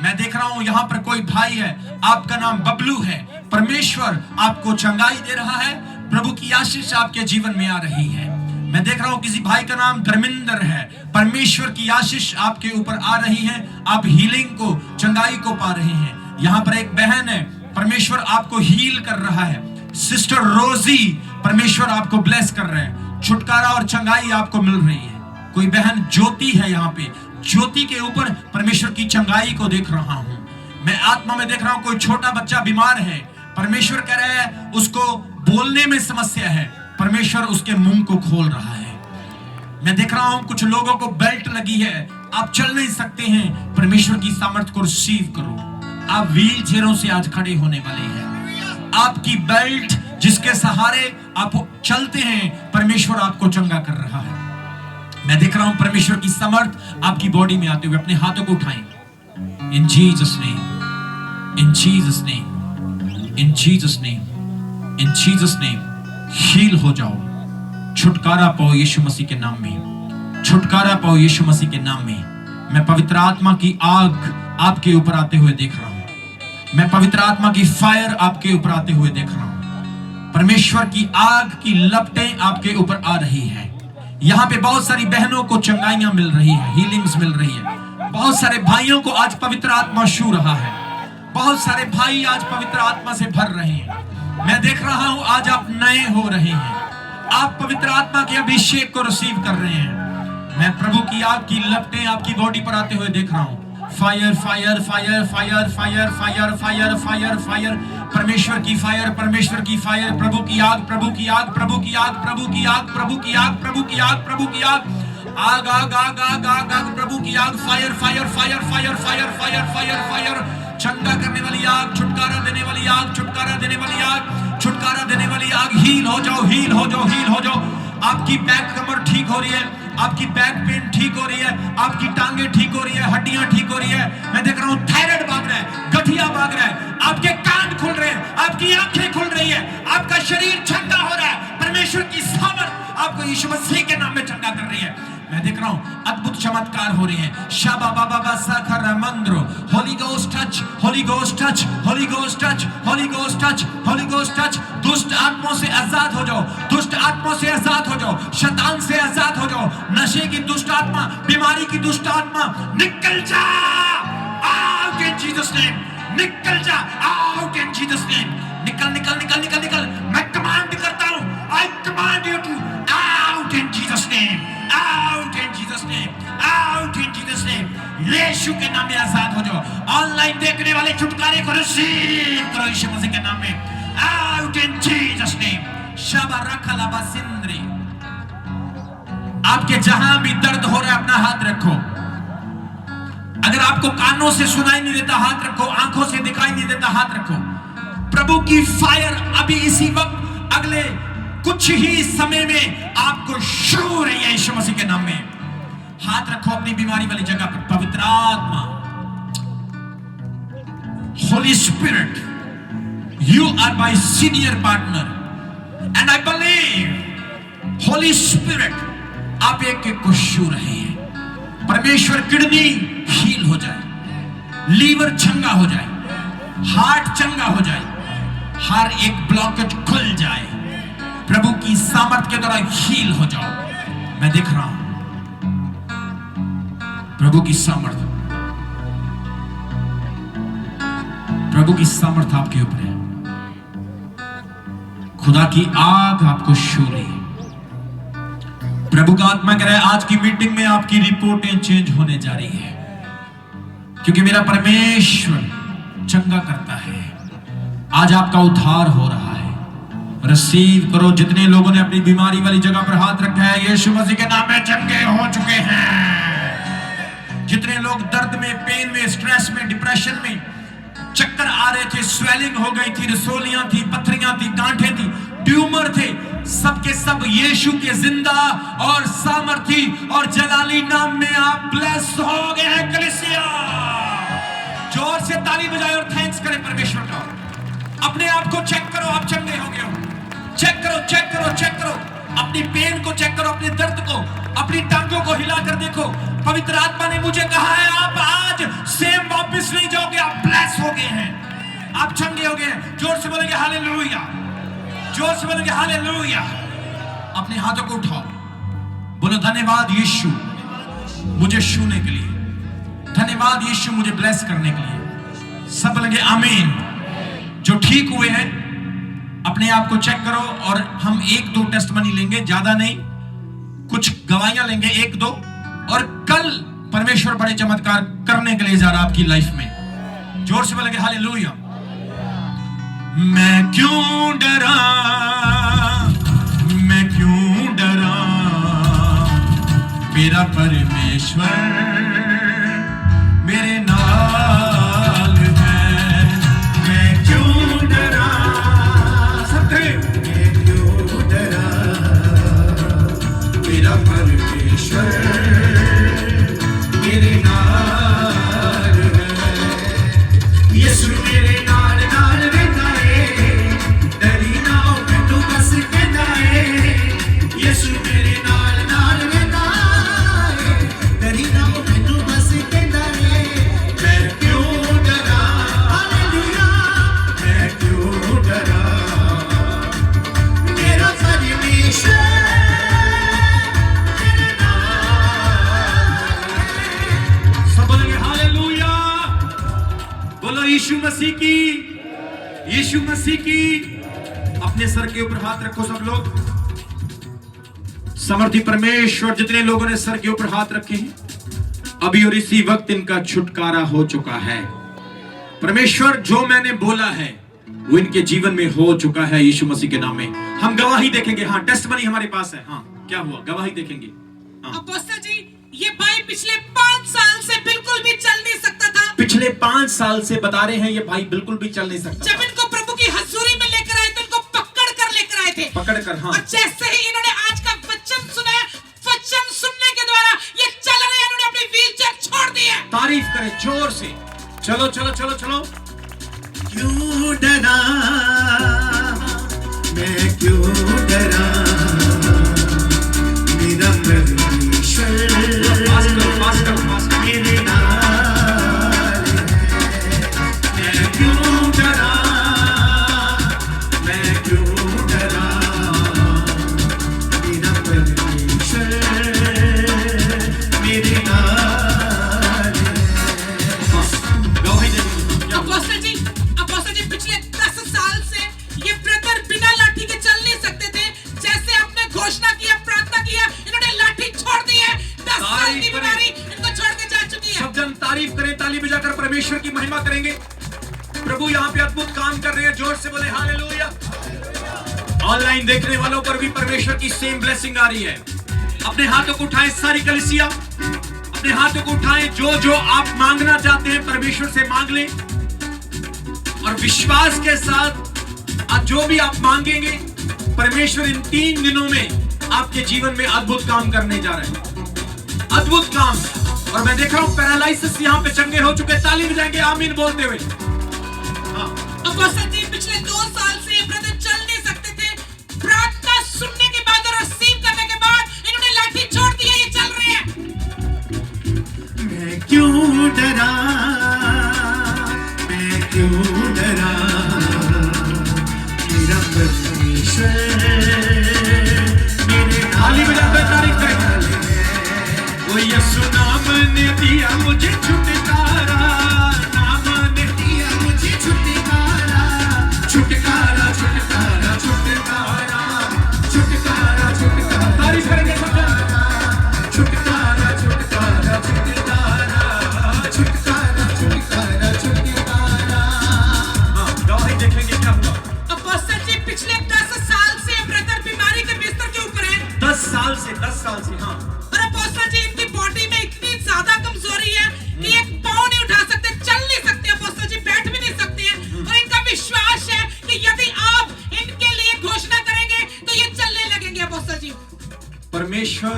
मैं देख रहा हूं यहां पर कोई भाई है, आपका नाम बबलू है, परमेश्वर आपको चंगाई दे रहा है, प्रभु की आशीष आपके जीवन में आ रही है। मैं देख रहा हूं किसी भाई का नाम धर्मेंद्र है, परमेश्वर की आशीष आपके ऊपर आ रही है, आप हीलिंग को, चंगाई को पा रहे हैं। यहां पर एक बहन है, परमेश्वर आपको हील कर रहा है, सिस्टर रोजी, परमेश्वर आपको ब्लेस कर रहे हैं। छुटकारा और चंगाई आपको मिल रही है। कोई बहन ज्योति है यहाँ पे, ज्योति के ऊपर परमेश्वर की चंगाई को देख रहा हूं। मैं आत्मा में देख रहा हूं कोई छोटा बच्चा बीमार है, परमेश्वर कह रहा है उसको बोलने में समस्या है, परमेश्वर उसके मुंह को खोल रहा है। मैं देख रहा हूं कुछ लोगों को बेल्ट लगी है, आप चल नहीं सकते हैं, परमेश्वर की सामर्थ को रिसीव करो। आप व्हील चेयरों से आज खड़े होने वाले हैं। आपकी बेल्ट जिसके सहारे आप चलते हैं, परमेश्वर आपको चंगा कर रहा है। मैं देख रहा हूं परमेश्वर की समर्थ आपकी बॉडी में आते हुए। अपने हाथों को उठाएं। In Jesus name, in Jesus name, in Jesus name, in Jesus name heal हो जाओ। छुटकारा पाओ यीशु मसीह के नाम में, छुटकारा पाओ यीशु मसीह के नाम में। मैं पवित्र आत्मा की आग आपके ऊपर आते हुए देख रहा हूं। मैं पवित्र आत्मा की फायर आपके ऊपर आते हुए देख रहा हूं। परमेश्वर की आग की लपटें आपके ऊपर आ रही है। यहाँ पे बहुत सारी बहनों को चंगाइयां मिल रही है, हीलिंग्स मिल रही है। बहुत सारे भाइयों को आज पवित्र आत्मा छू रहा है। बहुत सारे भाई आज पवित्र आत्मा से भर रहे हैं। मैं देख रहा हूं आज आप नए हो रहे हैं। आप पवित्र आत्मा के अभिषेक को रिसीव कर रहे हैं। मैं प्रभु की आग की लपटें आपकी बॉडी पर आते हुए देख रहा हूं। Fire fire fire fire fire fire fire fire fire, परमेश्वर की फायर, परमेश्वर की फायर, प्रभु की आग, प्रभु की आग, प्रभु की आग, प्रभु की आग, प्रभु की आग, प्रभु की आग, प्रभु की आग, आग आग आग आग आग आग, प्रभु की आग, fire fire fire fire fire fire fire fire, चंगा करने वाली आग, छुटकारा देने वाली आग, छुटकारा देने वाली आग, छुटकारा देने वाली आग। हील हो जाओ, हील हो जाओ, हील हो जाओ। आपकी बैक कमर ठीक हो रही है, आपकी बैक पेन ठीक हो रही है, आपकी टांगे ठीक हो रही है, हड्डियां ठीक हो रही है। मैं देख रहा हूं थायराइड भाग रहा है, गठिया भाग रहा है, आपके कान खुल रहे हैं, आपकी आंखें खुल रही है, आपका शरीर ठंडा हो रहा है। परमेश्वर की सामर्थ आपको यीशु मसीह के नाम में ठंडा कर रही है। मैं देख रहा हूं अद्भुत चमत्कार हो रहे हैं। शाबा बाबा बासा खरमंद्रो, holy ghost touch, holy ghost touch, holy ghost touch, holy ghost touch, holy ghost touch. दुष्ट आत्माओं से आजाद हो जाओ, दुष्ट आत्माओं से आजाद हो जाओ, शैतान से आजाद हो जाओ। नशे की दुष्ट आत्मा, बीमारी की दुष्ट आत्मा निकल जा, आउट इन जीसस नेम, निकल जा, आउट इन जीसस नेम। निकल निकल निकल निकल निकल। मैं कमांड करता हूं, I command you to out in Jesus name, out in Jesus name, out in Jesus name. Yeshu के नाम में आजाद हो जाओ। ऑनलाइन देखने वाले छुटकारे को रिसीव करो यीशु मसीह के नाम में, out in Jesus name. Shaba रखला बसिंद्री। आपके जहां भी दर्द हो रहा है अपना हाथ रखो। अगर आपको कानों से सुनाई नहीं देता हाथ रखो, आंखों से दिखाई नहीं देता हाथ रखो। प्रभु की फायर अभी इसी वक्त अगले कुछ ही समय में आपको छू रही है यीशु मसीह के नाम में। हाथ रखो अपनी बीमारी वाली जगह पर। पवित्र आत्मा, Holy Spirit, you are my senior partner and I believe Holy Spirit आप एक एक को छू रहे हैं। परमेश्वर किडनी हील हो जाए, लीवर चंगा हो जाए, हार्ट चंगा हो जाए, हर एक ब्लॉकेज खुल जाए। प्रभु की सामर्थ के द्वारा हील हो जाओ। मैं देख रहा हूं प्रभु की सामर्थ, प्रभु की सामर्थ आपके ऊपर है। खुदा की आग आपको छू रही है। प्रभु का आत्मा कह रहा है आज की मीटिंग में आपकी रिपोर्टें चेंज होने जा रही है, क्योंकि मेरा परमेश्वर चंगा करता है। आज आपका उद्धार हो रहा है। रिसीव करो। जितने लोगों ने अपनी बीमारी वाली जगह पर हाथ रखा है, यीशु मसीह के नाम में चंगे हो चुके हैं। जितने लोग दर्द में, पेन में, स्ट्रेस में, डिप्रेशन में, चक्कर आ रहे थे, स्वेलिंग हो गई थी, रसोलियां थी, पथरियां थी, गांठें थी, ट्यूमर थे, सबके सब यीशु के जिंदा और सामर्थी और जलाली नाम में आप ब्लेस हो गए हैं। कलीसिया जोर से ताली बजाए और थैंक्स करें परमेश्वर का। अपने आप को चेक करो, आप चंगे हो गए हो। चेक करो, चेक करो, चेक करो। अपनी पेन को चेक करो, अपने दर्द को, अपनी टांगों को हिलाकर देखो। पवित्र आत्मा ने मुझे कहा है आप आज सेम वापस नहीं जाओगे, आप ब्लेस हो गए हैं, आप चंगे हो गए हैं। जोर से बोलेंगे हालेलुया, जोर से बोलेंगे हालेलुया। अपने हाथों को उठाओ, बोलो धन्यवाद यीशु मुझे छूने के लिए, धन्यवाद यीशु मुझे ब्लेस करने के लिए। सब बोलेंगे आमीन। जो ठीक हुए हैं अपने आप को चेक करो और हम 1-2 टेस्टमनी लेंगे, ज्यादा नहीं। कुछ गवाहियां लेंगे, एक दो, और कल परमेश्वर बड़े चमत्कार करने के लिए जा रहा आपकी लाइफ में। जोर से बोलेंगे हालेलुया। मैं क्यों डरा, मैं क्यों डरा, मेरा परमेश्वर मेरे नाल है। मैं क्यों डरा, सबके मैं क्यों डरा, मेरा परमेश्वर मेरे नाल है। यीशु मेरे नाल नाल रहता है, डरी ना हो मैनू बस कहता है। यीशु मेरे नाल नाल रहता है, डरी ना हो मैनू बस कहता है। मैं क्यों डरा, हालेलुया, मैं क्यों डरा, मेरा परमेश्वर मेरे नाल है। सब बोलेंगे हालेलुया। बोलो यीशु मसीह की, यीशु मसीह की। अपने सर के ऊपर हाथ रखो सब लोग। समर्थी परमेश्वर, जितने लोगों ने सर के ऊपर हाथ रखे हैं, अभी और इसी वक्त इनका छुटकारा हो चुका है। परमेश्वर जो मैंने बोला है वो इनके जीवन में हो चुका है यीशु मसीह के नाम में। हम गवाही देखेंगे। हाँ, टेस्टमनी हमारे पास है। हाँ, क्या हुआ, गवाही देखेंगे। हाँ। अपोस्टल जी, ये भाई पिछले 5 साल से बिल्कुल भी चल नहीं सकता था। पिछले 5 साल से बता रहे हैं ये भाई बिल्कुल भी चल नहीं सकता। जब इनको प्रभु की हजूरी में लेकर आए तो इनको पकड़ कर लेकर आए थे। पकड़ कर, हाँ। और जैसे ही इन्होंने आज का वचन सुना, वचन सुनने के द्वारा ये चल रहे हैं। इन्होंने अपनी व्हीलचेयर छोड़ दी है। तारीफ करें जोर से। चलो चलो चलो चलो। क्यों डरा, मैं क्यों डरा, मेरा परमेश्वर पास करो, पास करो, पास करो। मेरे नाल है। मैं क्यों डरा, मैं क्यों डरा, मेरा परमेश्वर मेरे नाल है। गवाही देंगे। क्या हुआ? अपोस्टल जी पिछले 10 साल से ये ब्रदर बिना लाठी के चल नहीं सकते थे। जैसे आपने घोषणा किया, प्रार्थना किया, इन्होंने लाठी छोड़ दी है। 10 साल की बीमारी इनको छोड़ के जा चुकी है। सब जन तारीफ करें, ताली बजाकर परमेश्वर की महिमा करेंगे। प्रभु यहाँ पे अद्भुत काम कर रहे हैं। जोर से बोले हालेलुया। ऑनलाइन देखने वालों पर भी परमेश्वर की सेम ब्लेसिंग आ रही है। अपने हाथों को उठाएं, सारी कलीसिया अपने हाथों को उठाएं। जो जो आप मांगना चाहते हैं परमेश्वर से मांग लें, और विश्वास के साथ आज जो भी आप मांगेंगे, परमेश्वर इन 3 दिनों में आपके जीवन में अद्भुत काम करने जा रहे हैं। अद्भुत काम। और मैं देख रहा हूं पैरालाइसिस यहाँ पे चंगे हो चुके। ताली बजाएंगे आमीन बोलते हुए। हाँ। अपोस्टल जी पिछले 2 साल से ये ब्रदर चल नहीं सकते थे। प्रार्थना सुनने के बाद और रिसीव करने के बाद इन्होंने लाठी छोड़ दी है। ये चल रहे हैं। मैं क्यों डरा, मैं क्यों डरा, मेरा परमेश्वर मेरे ताली बजाकर तारीफ करें। वो यीशु नाम ने दिया मुझे छुटकारा, नाम ने दिया मुझे छुटकारा, छुटकारा, छुटकारा, छुटकारा, छुटकारा, छुटकारा। तारीफ करेंगे सब जन। छुटकारा, छुटकारा, छुटकारा, छुटकारा, छुटकारा, छुटकारा। हाँ, गवाही देखेंगे क्या हुआ। अपोस्टल जी पिछले 10 साल से ब्रदर बीमारी के बिस्तर के ऊपर है। 10 साल से, 10 साल से। हाँ। और अपोस्टल जी इनकी बॉडी में इतनी ज्यादा कमजोरी है कि एक पाँव नहीं उठा सकते, चल नहीं सकते। अपोस्टल जी बैठ भी नहीं सकते हैं। और इनका विश्वास है कि यदि आप इनके लिए घोषणा करेंगे तो ये चलने लगेंगे। अपोस्टल जी परमेश्वर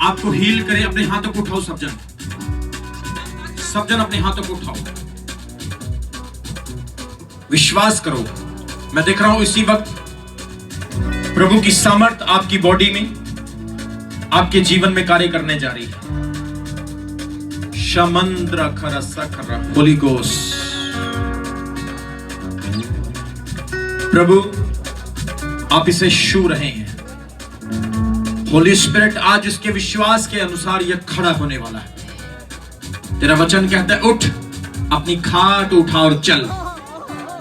आपको हील करे। अपने हाथों को उठाओ सब जन। सब जन अपने हाथों को उठाओ। विश्वास करो। मैं देख रहा हूं इसी वक्त प्रभु की सामर्थ आपकी बॉडी में, आपके जीवन में कार्य करने जा रही है। शमंद्र खरसखर होली गोस्ट। प्रभु आप इसे छू रहे हैं। होली स्पिरिट आज इसके विश्वास के अनुसार यह खड़ा होने वाला है। तेरा वचन कहता है उठ, अपनी खाट उठा और चल।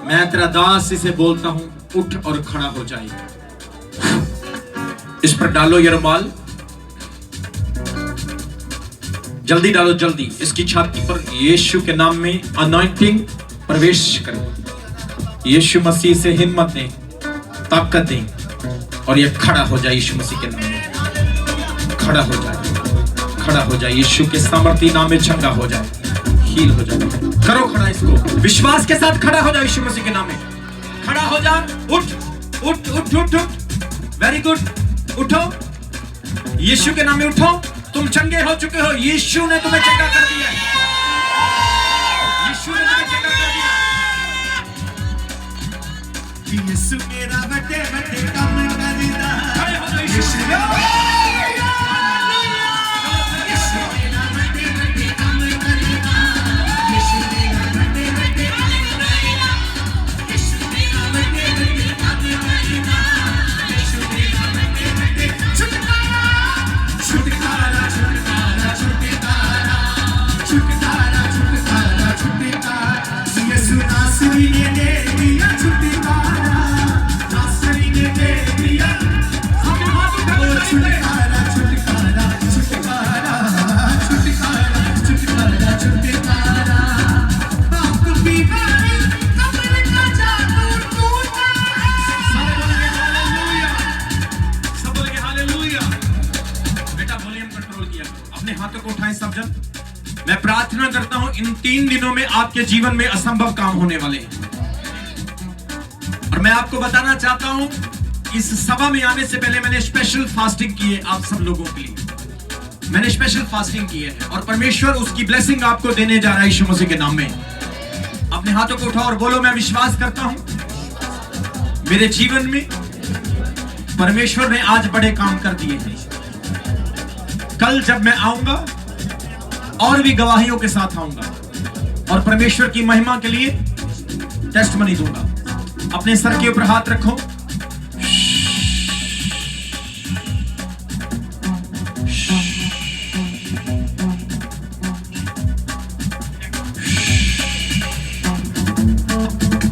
मैं तेरा दास इसे बोलता हूं, उठ और खड़ा हो जाए। इस पर डालो ये रुमाल जल्दी डालो जल्दी। इसकी छाती पर यीशु के नाम में अनॉइंटिंग प्रवेश करो। यीशु मसीह से हिम्मत दें, ताकत दें और ये खड़ा हो जाए यीशु मसीह के नाम में। खड़ा हो जाए, खड़ा हो जाए यीशु के सामर्थी नाम में, चंगा हो जाए, हील हो जाए। करो खड़ा इसको, विश्वास के साथ खड़ा हो जाए यीशु मसीह के नाम में। खड़ा हो जा, उठ उठ उठ उठ उठ। वेरी गुड, उठो यीशु के नाम में, उठो। तुम चंगे हो चुके हो, यीशु ने तुम्हें चंगा कर दिया है। यीशु ने तुम्हें चंगा कर दिया। यीशु मेरा बड़े बड़े काम करदा, खड़े हो जाओ यीशु के नाम में। यीशु मेरा बड़े बड़े काम करदा, यीशु मेरा बड़े बड़े काम करदा, यीशु मेरा बड़े बड़े काम करदा, यीशु मेरा बड़े बड़े छुटकारा छुटकारा छुटकारा छुटकारा छुटकारा छुटकारा छुटकारा। यीशु नासरी ने दे दिया छुटकारा, नासरी ने दे दिया छुटकारा छुटकारा छुटकारा छुटकारा छुटकारा छुटकारा। पाप बीमारी कब्र का जादू टूटा सब बोलेंगे हालेलुया। बेटा वॉल्यूम कंट्रोल किया, अपने हाथों को उठाएं सब जन। मैं प्रार्थना करता हूं इन 3 दिनों में आपके जीवन में असंभव काम होने वाले हैं। और मैं आपको बताना चाहता हूं, इस सभा में आने से पहले मैंने स्पेशल फास्टिंग की है आप सब लोगों के लिए। मैंने स्पेशल फास्टिंग की है और परमेश्वर उसकी ब्लेसिंग आपको देने जा रहा है यीशु मसीह के नाम में। अपने हाथों को उठाओ और बोलो, मैं विश्वास करता हूं मेरे जीवन में परमेश्वर ने आज बड़े काम कर दिए हैं। कल जब मैं आऊंगा और भी गवाहियों के साथ आऊंगा और परमेश्वर की महिमा के लिए टेस्टमनी दूंगा। अपने सर के ऊपर हाथ रखो।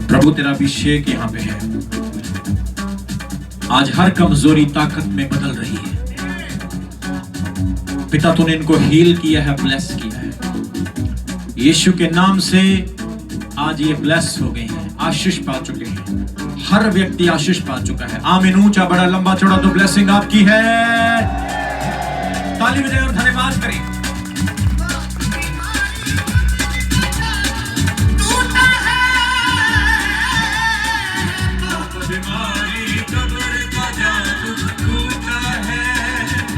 प्रभु तेरा अभिषेक यहां पे है, आज हर कमजोरी ताकत में बदल रही है। पिता तूने इनको हील किया है, ब्लेस किया है। यीशु के नाम से आज ये ब्लेस हो गए हैं, आशीष पा चुके हैं। हर व्यक्ति आशीष पा चुका है। आमीन। ऊंचा बड़ा लंबा चौड़ा तो ब्लेसिंग आपकी है। ताली बजाएं और धन्यवाद करें।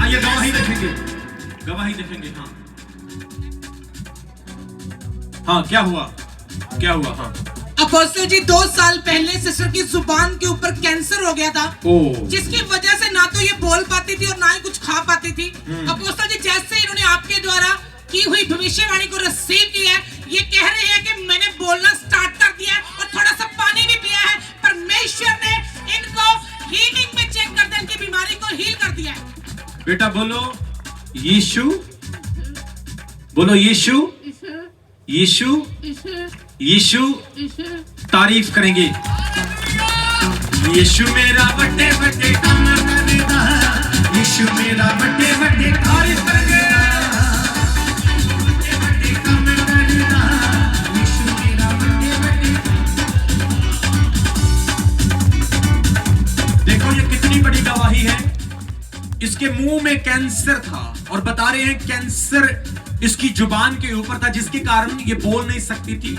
आइए गवाही देखेंगे, गवाही देखेंगे। हाँ हाँ, क्या हुआ, क्या हुआ? हाँ अपोस्टल जी 2 साल पहले सिस्टर की जुबान के ऊपर कैंसर हो गया था, जिसकी वजह से ना तो ये बोल पाती थी और ना ही कुछ खा पाती थी। अपोस्टल जी जैसे इन्होंने आपके द्वारा की हुई भविष्यवाणी को रिसीव किया है, ये कह रहे हैं कि मैंने बोलना स्टार्ट कर दिया है और थोड़ा सा पानी भी पिया है। परमेश्वर ने इनको हीलिंग में चेक कर दिया, इनकी बीमारी को हील कर दिया है। बेटा बोलो यीशु, बोलो यीशु, यीशु, यीशु। तारीफ करेंगे। यीशु मेरा बड़े बड़े काम करदा, यीशु मेरा बड़े बड़े तारीफ करेंगे। बड़े बड़े काम करदा, यीशु मेरा बड़े बड़े। देखो ये कितनी बड़ी गवाही है। इसके मुंह में कैंसर था और बता रहे हैं कैंसर इसकी जुबान के ऊपर था, जिसके कारण ये बोल नहीं सकती थी।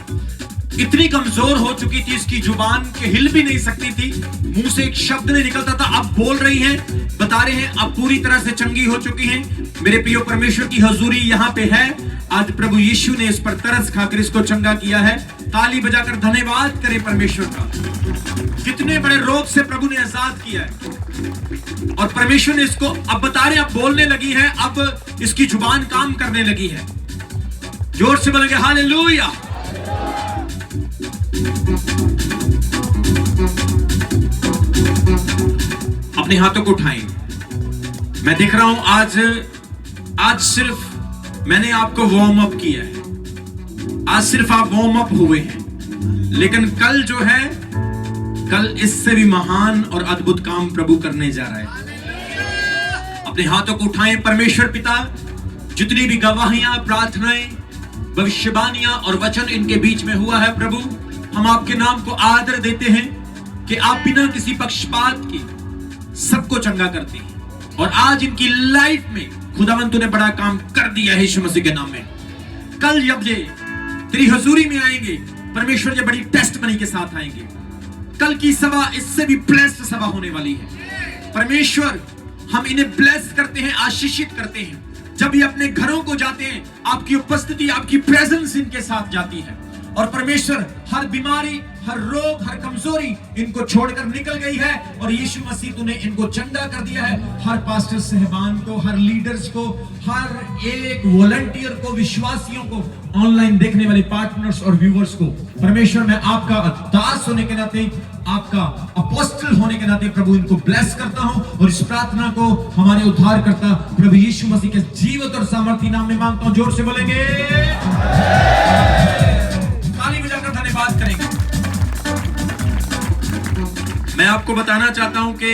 इतनी कमजोर हो चुकी थी इसकी जुबान के हिल भी नहीं सकती थी, मुंह से एक शब्द नहीं निकलता था। अब बोल रही हैं, बता रहे हैं अब पूरी तरह से चंगी हो चुकी हैं। मेरे प्रिय परमेश्वर की हजूरी यहाँ पे है। आज प्रभु यीशु ने इस पर तरस खाकर इसको चंगा किया है। ताली बजाकर धन्यवाद करें परमेश्वर का। कितने बड़े रोग से प्रभु ने आजाद किया है और परमेश्वर ने इसको, अब बता रहे अब बोलने लगी है, अब इसकी जुबान काम करने लगी है। जोर से बोलेंगे हालेलुया। अपने हाथों को उठाएं। मैं देख रहा हूं आज सिर्फ मैंने आपको वार्म अप किया है। आज सिर्फ आप वार्म अप हुए हैं, लेकिन कल जो है, कल इससे भी महान और अद्भुत काम प्रभु करने जा रहा है। अपने हाथों को उठाएं। परमेश्वर पिता, जितनी भी गवाहियां, प्रार्थनाएं, भविष्यवाणियां और वचन इनके बीच में हुआ है प्रभु, हम आपके नाम को आदर देते हैं कि आप बिना किसी पक्षपात के सबको चंगा करते हैं। और आज इनकी लाइफ में खुदावंत तूने बड़ा काम कर दिया है यीशु मसीह के नाम में। कल जब ये तेरी हजूरी में आएंगे परमेश्वर, ये बड़ी टेस्टमनी के साथ आएंगे। कल की सभा इससे भी ब्लेस्ड सभा होने वाली है। परमेश्वर, हम इन्हें ब्लेस करते हैं, आशीषित करते हैं। जब ये अपने घरों को जाते हैं, आपकी उपस्थिति, आपकी प्रेजेंस इनके साथ जाती है। और परमेश्वर, हर बीमारी, हर रोग, हर कमजोरी इनको छोड़कर निकल गई है। और यीशु मसीह तूने इनको चंगा कर दिया है। हर पास्टर साहिबान को, हर लीडर्स को, हर एक वॉलंटियर को, विश्वासियों को, ऑनलाइन देखने वाले पार्टनर्स और व्यूअर्स को, परमेश्वर मैं आपका दास होने के नाते, आपका अपोस्टल होने के नाते प्रभु इनको ब्लेस करता हूं। और इस प्रार्थना को हमारे उद्धारकर्ता प्रभु यीशु मसीह के जीवित और सामर्थी नाम में मांगता हूं। जोर से बोलेंगे, ताली बजाकर धन्यवाद करेंगे। मैं आपको बताना चाहता हूं कि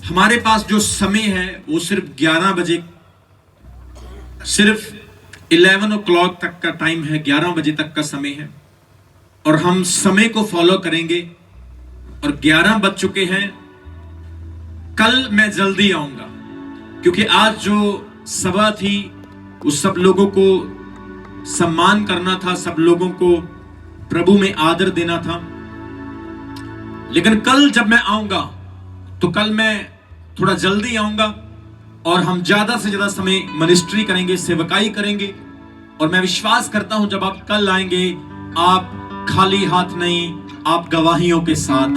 हमारे पास जो समय है वो सिर्फ 11 बजे, सिर्फ 11 o'clock तक का टाइम है, 11 बजे तक का समय है। और हम समय को फॉलो करेंगे। और 11 बज चुके हैं। कल मैं जल्दी आऊंगा, क्योंकि आज जो सभा थी वो सब लोगों को सम्मान करना था, सब लोगों को प्रभु में आदर देना था। लेकिन कल जब मैं आऊंगा तो कल मैं थोड़ा जल्दी आऊंगा और हम ज्यादा से ज्यादा समय मिनिस्ट्री करेंगे, सेवकाई करेंगे। और मैं विश्वास करता हूं जब आप कल आएंगे, आप खाली हाथ नहीं, आप गवाहियों के साथ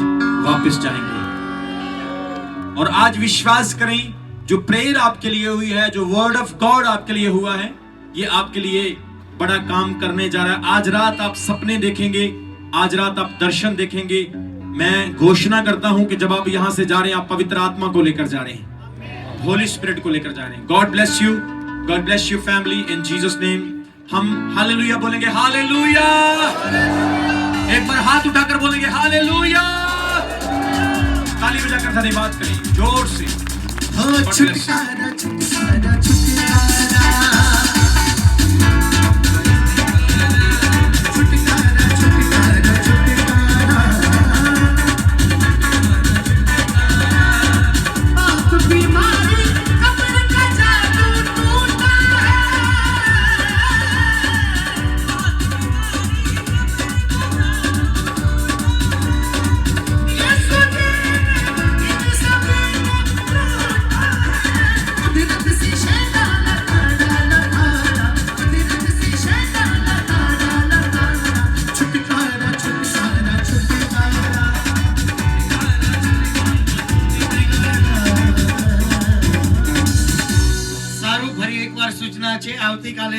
वापस जाएंगे। और आज विश्वास करें, जो प्रेयर आपके लिए हुई है, जो वर्ड ऑफ गॉड आपके लिए हुआ है, ये आपके लिए बड़ा काम करने जा रहा है। आज रात आप सपने देखेंगे, आज रात आप दर्शन देखेंगे। मैं घोषणा करता हूं कि जब आप यहां से जा रहे हैं, आप पवित्र आत्मा को लेकर जा रहे हैं, होली स्पिरिट को लेकर जा रहे हैं। God bless you, God bless you family, in Jesus name. हम हालेलुया बोलेंगे, हालेलुया। एक बार हाथ उठाकर बोलेंगे हालेलुया। ताली बजाकर धन्यवाद करें जोर से। छुटकारा छुटकारा छुटकारा આવતીકાલે